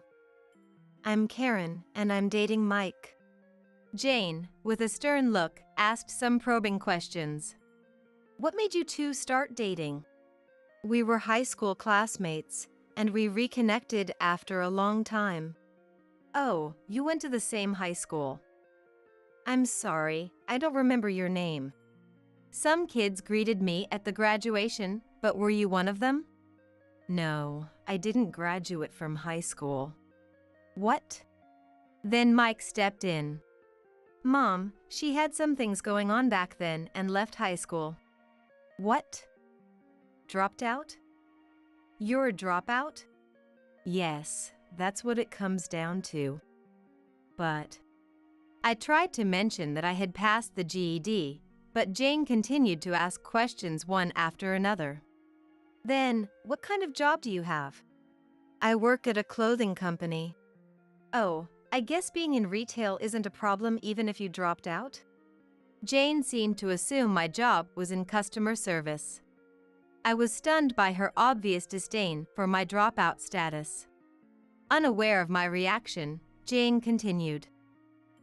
[SPEAKER 2] I'm Karen, and I'm dating Mike."
[SPEAKER 1] Jane, with a stern look, asked some probing questions.
[SPEAKER 2] "What made you two start dating?" "We were high school classmates, and we reconnected after a long time."
[SPEAKER 1] "Oh, you went to the same high school."
[SPEAKER 2] "I'm sorry, I don't remember your name."
[SPEAKER 1] "Some kids greeted me at the graduation, but were you one of them?"
[SPEAKER 2] "No, I didn't graduate from high school."
[SPEAKER 1] "What?" Then Mike stepped in.
[SPEAKER 2] "Mom, she had some things going on back then and left high school."
[SPEAKER 1] "What?
[SPEAKER 2] "Dropped out?" "You're a dropout?"
[SPEAKER 1] "Yes, that's what it comes down to."
[SPEAKER 2] "But..."
[SPEAKER 1] I tried to mention that I had passed the GED, but Jane continued to ask questions one after another.
[SPEAKER 2] "Then, what kind of job do you have?"
[SPEAKER 1] "I work at a clothing company."
[SPEAKER 2] "Oh, I guess being in retail isn't a problem even if you dropped out?"
[SPEAKER 1] Jane seemed to assume my job was in customer service. I was stunned by her obvious disdain for my dropout status. Unaware of my reaction, Jane continued.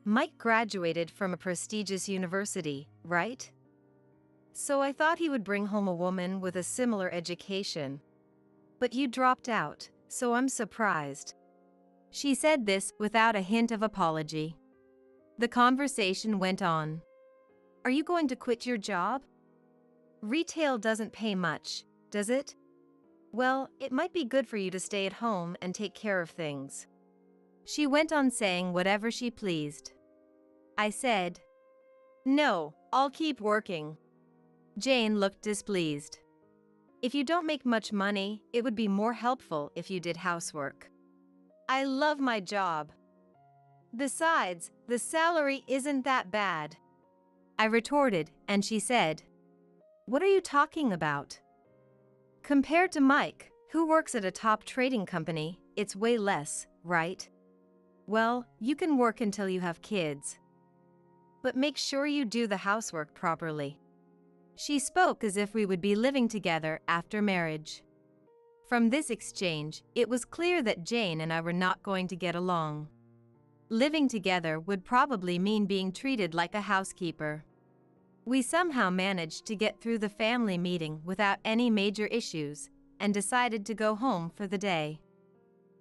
[SPEAKER 2] "Mike graduated from a prestigious university, right? So I thought he would bring home a woman with a similar education. But you dropped out, so I'm surprised."
[SPEAKER 1] She said this without a hint of apology. The conversation went on.
[SPEAKER 2] "Are you going to quit your job? Retail doesn't pay much, does it? Well, it might be good for you to stay at home and take care of things."
[SPEAKER 1] She went on saying whatever she pleased. I said,
[SPEAKER 2] "No, I'll keep working."
[SPEAKER 1] Jane looked displeased.
[SPEAKER 2] "If you don't make much money, it would be more helpful if you did housework." "I love my job. Besides, the salary isn't that bad."
[SPEAKER 1] I retorted, and she said,
[SPEAKER 2] "What are you talking about? Compared to Mike, who works at a top trading company, it's way less, right? Well, you can work until you have kids. But make sure you do the housework properly."
[SPEAKER 1] She spoke as if we would be living together after marriage. From this exchange, it was clear that Jane and I were not going to get along. Living together would probably mean being treated like a housekeeper. We somehow managed to get through the family meeting without any major issues, and decided to go home for the day.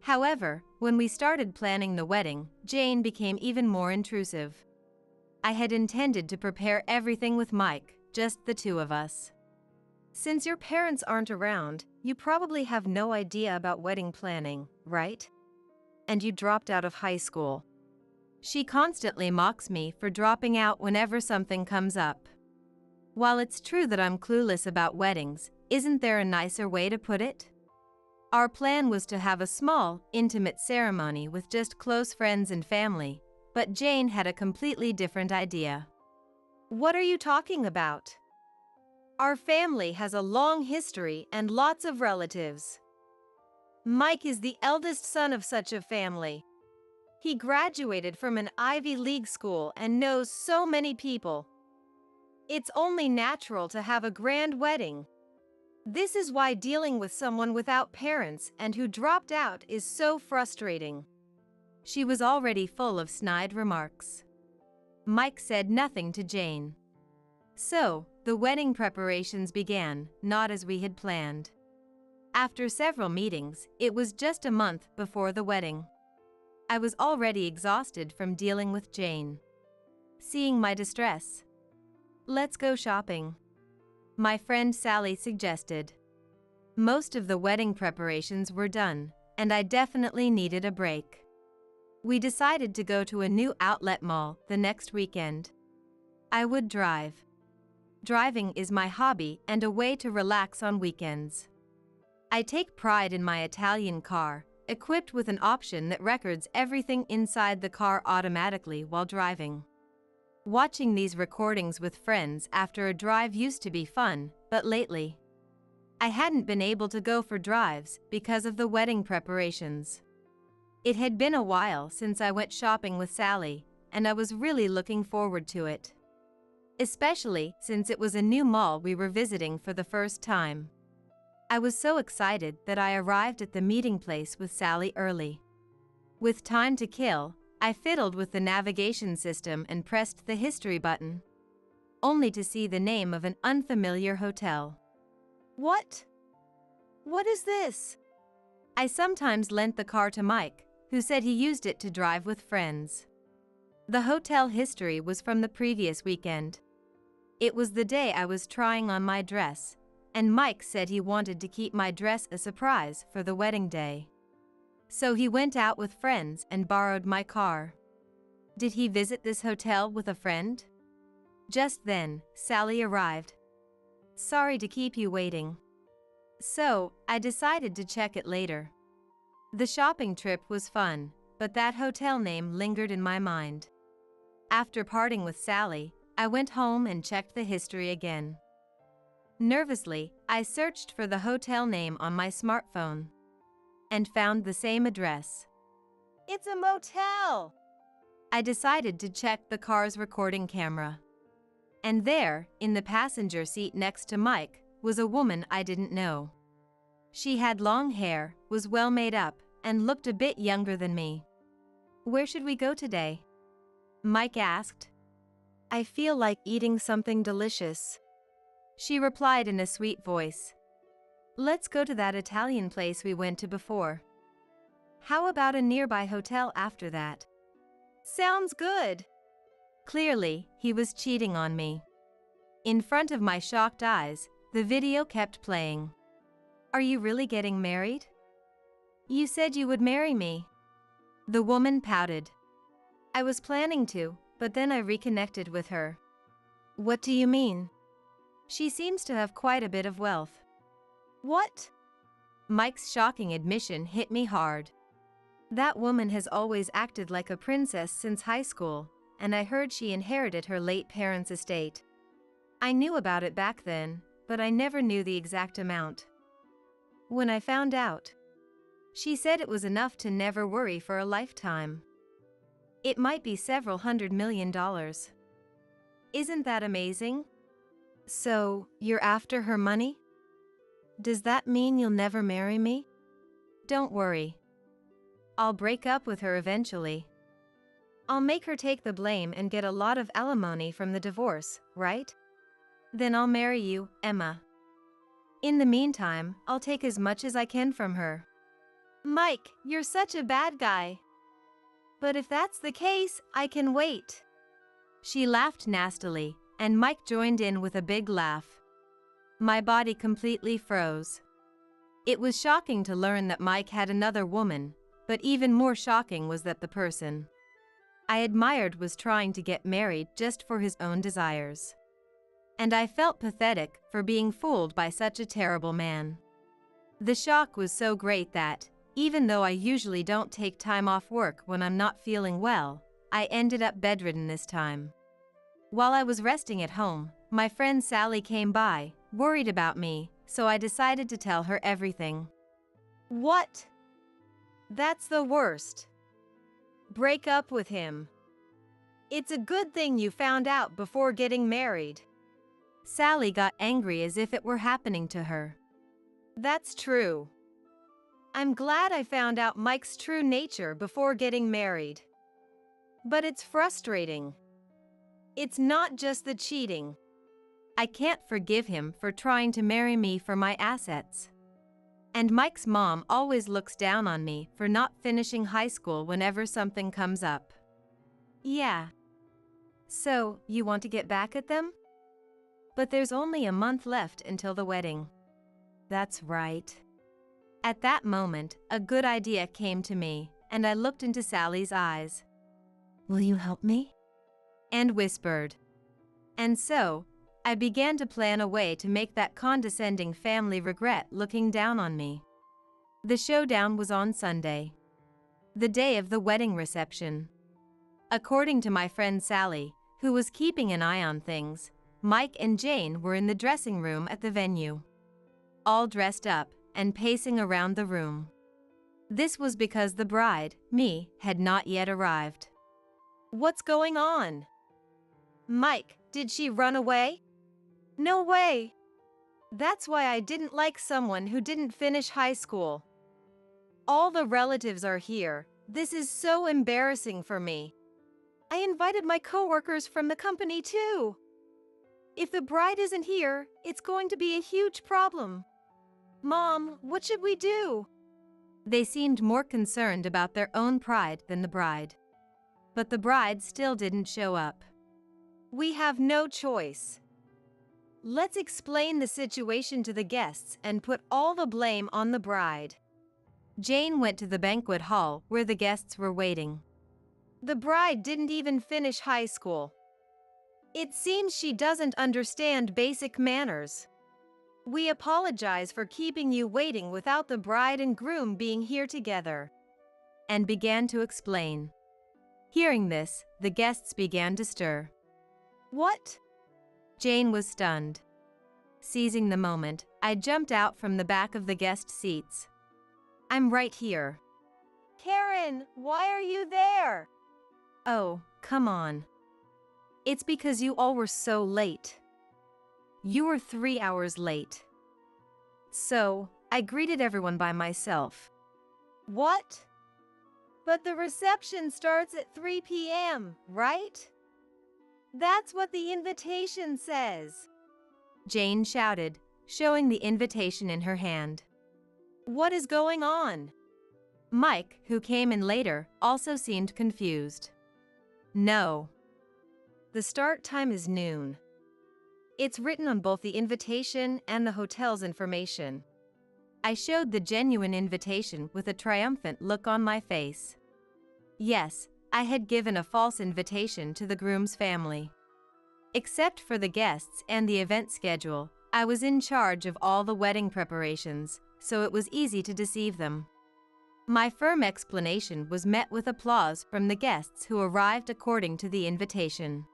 [SPEAKER 1] However, when we started planning the wedding, Jane became even more intrusive. I had intended to prepare everything with Mike, just the two of us.
[SPEAKER 2] "Since your parents aren't around, you probably have no idea about wedding planning, right? And you dropped out of high school."
[SPEAKER 1] She constantly mocks me for dropping out whenever something comes up. While it's true that I'm clueless about weddings, isn't there a nicer way to put it? Our plan was to have a small, intimate ceremony with just close friends and family, but Jane had a completely different idea.
[SPEAKER 2] "What are you talking about? Our family has a long history and lots of relatives. Mike is the eldest son of such a family. He graduated from an Ivy League school and knows so many people. It's only natural to have a grand wedding. This is why dealing with someone without parents and who dropped out is so frustrating."
[SPEAKER 1] She was already full of snide remarks. Mike said nothing to Jane. So, the wedding preparations began, not as we had planned. After several meetings, it was just a month before the wedding. I was already exhausted from dealing with Jane. Seeing my distress, "Let's go shopping," my friend Sally suggested. Most of the wedding preparations were done, and I definitely needed a break. We decided to go to a new outlet mall the next weekend. I would drive. Driving is my hobby and a way to relax on weekends. I take pride in my Italian car, equipped with an option that records everything inside the car automatically while driving. Watching these recordings with friends after a drive used to be fun, but lately, I hadn't been able to go for drives because of the wedding preparations. It had been a while since I went shopping with Sally, and I was really looking forward to it. Especially since it was a new mall we were visiting for the first time. I was so excited that I arrived at the meeting place with Sally early. With time to kill, I fiddled with the navigation system and pressed the history button, only to see the name of an unfamiliar hotel.
[SPEAKER 2] What? What is this?
[SPEAKER 1] I sometimes lent the car to Mike, who said he used it to drive with friends. The hotel history was from the previous weekend. It was the day I was trying on my dress, and Mike said he wanted to keep my dress a surprise for the wedding day. So he went out with friends and borrowed my car. Did he visit this hotel with a friend? Just then, Sally arrived. Sorry to keep you waiting. So, I decided to check it later. The shopping trip was fun, but that hotel name lingered in my mind. After parting with Sally, I went home and checked the history again. Nervously, I searched for the hotel name on my smartphone and found the same address.
[SPEAKER 2] It's a motel!
[SPEAKER 1] I decided to check the car's recording camera. And there, in the passenger seat next to Mike, was a woman I didn't know. She had long hair, was well made up, and looked a bit younger than me. Where should we go today? Mike asked.
[SPEAKER 2] I feel like eating something delicious.
[SPEAKER 1] She replied in a sweet voice. Let's go to that Italian place we went to before. How about a nearby hotel after that?
[SPEAKER 2] Sounds good.
[SPEAKER 1] Clearly, he was cheating on me. In front of my shocked eyes, the video kept playing. Are you really getting married? You said you would marry me. The woman pouted. I was planning to, but then I reconnected with her.
[SPEAKER 2] What do you mean?
[SPEAKER 1] She seems to have quite a bit of wealth.
[SPEAKER 2] What?
[SPEAKER 1] Mike's shocking admission hit me hard. That woman has always acted like a princess since high school, and I heard she inherited her late parents' estate. I knew about it back then, but I never knew the exact amount. When I found out, she said it was enough to never worry for a lifetime. It might be several $100 million. Isn't that amazing?
[SPEAKER 2] So, you're after her money? Does that mean you'll never marry me?
[SPEAKER 1] Don't worry. I'll break up with her eventually. I'll make her take the blame and get a lot of alimony from the divorce, right? Then I'll marry you, Emma. In the meantime, I'll take as much as I can from her.
[SPEAKER 2] Mike, you're such a bad guy. But if that's the case, I can wait.
[SPEAKER 1] She laughed nastily, and Mike joined in with a big laugh. My body completely froze. It was shocking to learn that Mike had another woman, but even more shocking was that the person I admired was trying to get married just for his own desires. And I felt pathetic for being fooled by such a terrible man. The shock was so great that, even though I usually don't take time off work when I'm not feeling well, I ended up bedridden this time. While I was resting at home, my friend Sally came by, worried about me, so I decided to tell her everything.
[SPEAKER 2] What? That's the worst. Break up with him. It's a good thing you found out before getting married.
[SPEAKER 1] Sally got angry as if it were happening to her.
[SPEAKER 2] That's true. I'm glad I found out Mike's true nature before getting married. But it's frustrating. It's not just the cheating.
[SPEAKER 1] I can't forgive him for trying to marry me for my assets. And Mike's mom always looks down on me for not finishing high school whenever something comes up. Yeah. So, you want to get back at them? But there's only a month left until the wedding. That's right. At that moment, a good idea came to me, and I looked into Sally's eyes. Will you help me? And whispered. And so, I began to plan a way to make that condescending family regret looking down on me. The showdown was on Sunday, the day of the wedding reception. According to my friend Sally, who was keeping an eye on things, Mike and Jane were in the dressing room at the venue, all dressed up and pacing around the room. This was because the bride, me, had not yet arrived.
[SPEAKER 2] What's going on? Mike, did she run away? No way. That's why I didn't like someone who didn't finish high school. All the relatives are here. This is so embarrassing for me. I invited my coworkers from the company too. If the bride isn't here, it's going to be a huge problem. Mom, what should we do?
[SPEAKER 1] They seemed more concerned about their own pride than the bride. But the bride still didn't show up.
[SPEAKER 2] We have no choice. Let's explain the situation to the guests and put all the blame on the bride.
[SPEAKER 1] Jane went to the banquet hall where the guests were waiting.
[SPEAKER 2] The bride didn't even finish high school. It seems she doesn't understand basic manners. We apologize for keeping you waiting without the bride and groom being here together.
[SPEAKER 1] And began to explain. Hearing this, the guests began to stir.
[SPEAKER 2] What?
[SPEAKER 1] Jane was stunned. Seizing the moment, I jumped out from the back of the guest seats. I'm right here.
[SPEAKER 2] Karen, why are you there?
[SPEAKER 1] Oh, come on. It's because you all were so late. You were 3 hours late. So, I greeted everyone by myself.
[SPEAKER 2] What? But the reception starts at 3 p.m., right? That's what the invitation says.
[SPEAKER 1] Jane shouted, showing the invitation in her hand.
[SPEAKER 2] What is going on?
[SPEAKER 1] Mike, who came in later, also seemed confused. No.
[SPEAKER 2] The start time is noon. It's written on both the invitation and the hotel's information.
[SPEAKER 1] I showed the genuine invitation with a triumphant look on my face. Yes, I had given a false invitation to the groom's family. Except for the guests and the event schedule, I was in charge of all the wedding preparations, so it was easy to deceive them. My firm explanation was met with applause from the guests who arrived according to the invitation.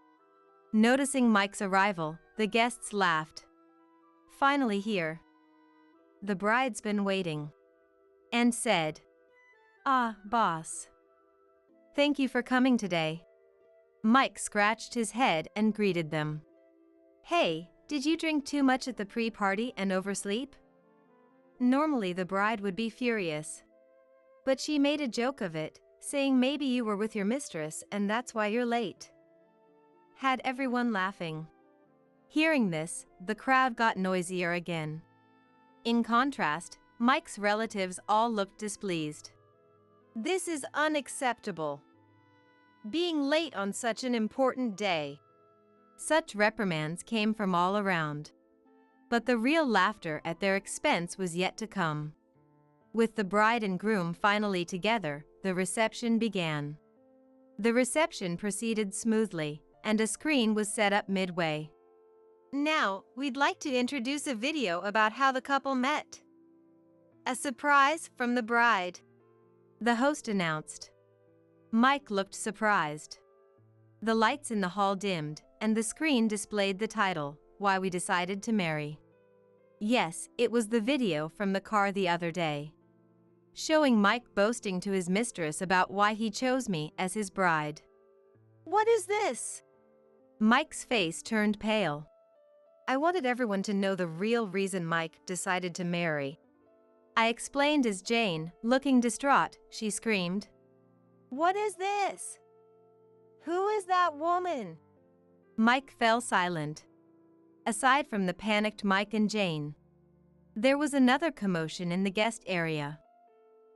[SPEAKER 1] Noticing Mike's arrival, the guests laughed. Finally here. The bride's been waiting. And said, "Ah, boss. Thank you for coming today." Mike scratched his head and greeted them. Hey, did you drink too much at the pre-party and oversleep? Normally the bride would be furious. But she made a joke of it, saying maybe you were with your mistress and that's why you're late. Had everyone laughing. Hearing this, the crowd got noisier again. In contrast, Mike's relatives all looked displeased.
[SPEAKER 2] This is unacceptable. Being late on such an important day.
[SPEAKER 1] Such reprimands came from all around. But the real laughter at their expense was yet to come. With the bride and groom finally together, the reception began. The reception proceeded smoothly, and a screen was set up midway.
[SPEAKER 2] Now, we'd like to introduce a video about how the couple met. A surprise from the bride.
[SPEAKER 1] The host announced. Mike looked surprised. The lights in the hall dimmed, and the screen displayed the title, Why We Decided to Marry. Yes, it was the video from the car the other day, showing Mike boasting to his mistress about why he chose me as his bride.
[SPEAKER 2] What is this?
[SPEAKER 1] Mike's face turned pale.
[SPEAKER 2] I wanted everyone to know the real reason Mike decided to marry.
[SPEAKER 1] I explained as Jane, looking distraught, she screamed.
[SPEAKER 2] What is this? Who is that woman?
[SPEAKER 1] Mike fell silent. Aside from the panicked Mike and Jane, there was another commotion in the guest area.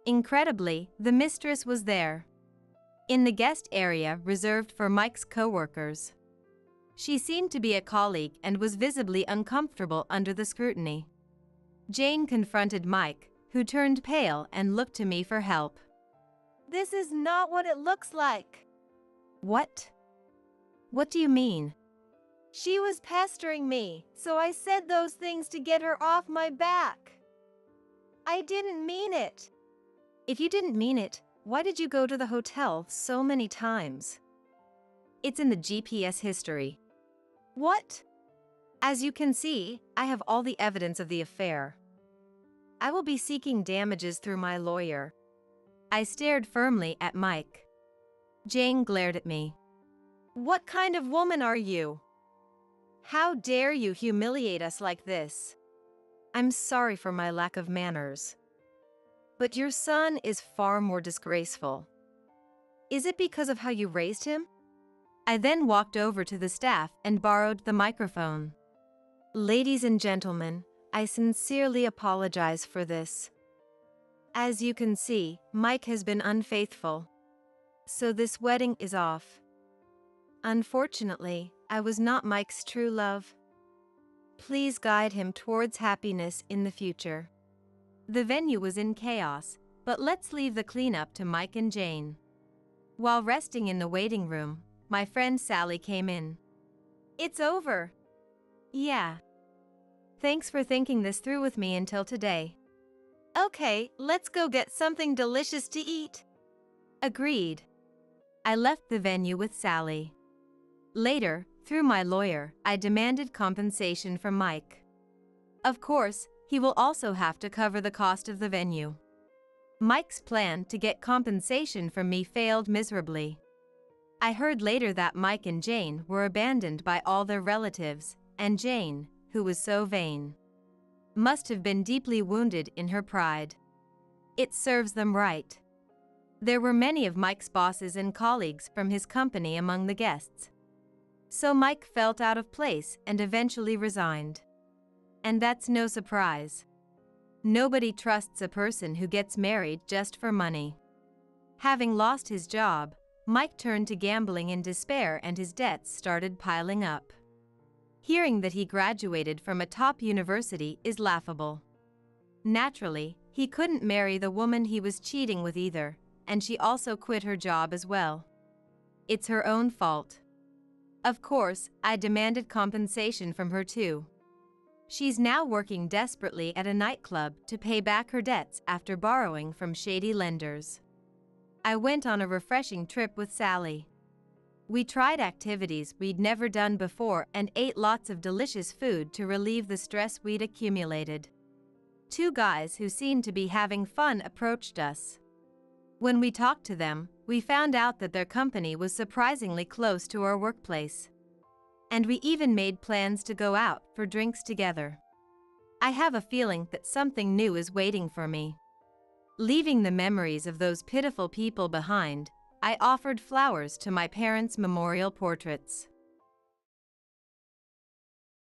[SPEAKER 1] Incredibly, the mistress was there. In the guest area reserved for Mike's coworkers. She seemed to be a colleague and was visibly uncomfortable under the scrutiny. Jane confronted Mike, who turned pale and looked to me for help.
[SPEAKER 2] This is not what it looks like.
[SPEAKER 1] What? What do you mean?
[SPEAKER 2] She was pestering me, so I said those things to get her off my back. I didn't mean it.
[SPEAKER 1] If you didn't mean it, why did you go to the hotel so many times? It's in the GPS history.
[SPEAKER 2] What?
[SPEAKER 1] As you can see, I have all the evidence of the affair. I will be seeking damages through my lawyer. I stared firmly at Mike. Jane glared at me.
[SPEAKER 2] What kind of woman are you? How dare you humiliate us like this?
[SPEAKER 1] I'm sorry for my lack of manners. But your son is far more disgraceful. Is it because of how you raised him? I then walked over to the staff and borrowed the microphone. Ladies and gentlemen, I sincerely apologize for this. As you can see, Mike has been unfaithful. So this wedding is off. Unfortunately, I was not Mike's true love. Please guide him towards happiness in the future. The venue was in chaos, but let's leave the cleanup to Mike and Jane. While resting in the waiting room, my friend Sally came in.
[SPEAKER 2] It's over.
[SPEAKER 1] Yeah. Thanks for thinking this through with me until today.
[SPEAKER 2] Okay, let's go get something delicious to eat.
[SPEAKER 1] Agreed. I left the venue with Sally. Later, through my lawyer, I demanded compensation from Mike. Of course, he will also have to cover the cost of the venue. Mike's plan to get compensation from me failed miserably. I heard later that Mike and Jane were abandoned by all their relatives, and Jane, who was so vain, must have been deeply wounded in her pride. It serves them right. There were many of Mike's bosses and colleagues from his company among the guests. So Mike felt out of place and eventually resigned. And that's no surprise. Nobody trusts a person who gets married just for money. Having lost his job, Mike turned to gambling in despair and his debts started piling up. Hearing that he graduated from a top university is laughable. Naturally, he couldn't marry the woman he was cheating with either, and she also quit her job as well. It's her own fault. Of course, I demanded compensation from her too. She's now working desperately at a nightclub to pay back her debts after borrowing from shady lenders. I went on a refreshing trip with Sally. We tried activities we'd never done before and ate lots of delicious food to relieve the stress we'd accumulated. Two guys who seemed to be having fun approached us. When we talked to them, we found out that their company was surprisingly close to our workplace. And we even made plans to go out for drinks together. I have a feeling that something new is waiting for me. Leaving the memories of those pitiful people behind, I offered flowers to my parents' memorial portraits.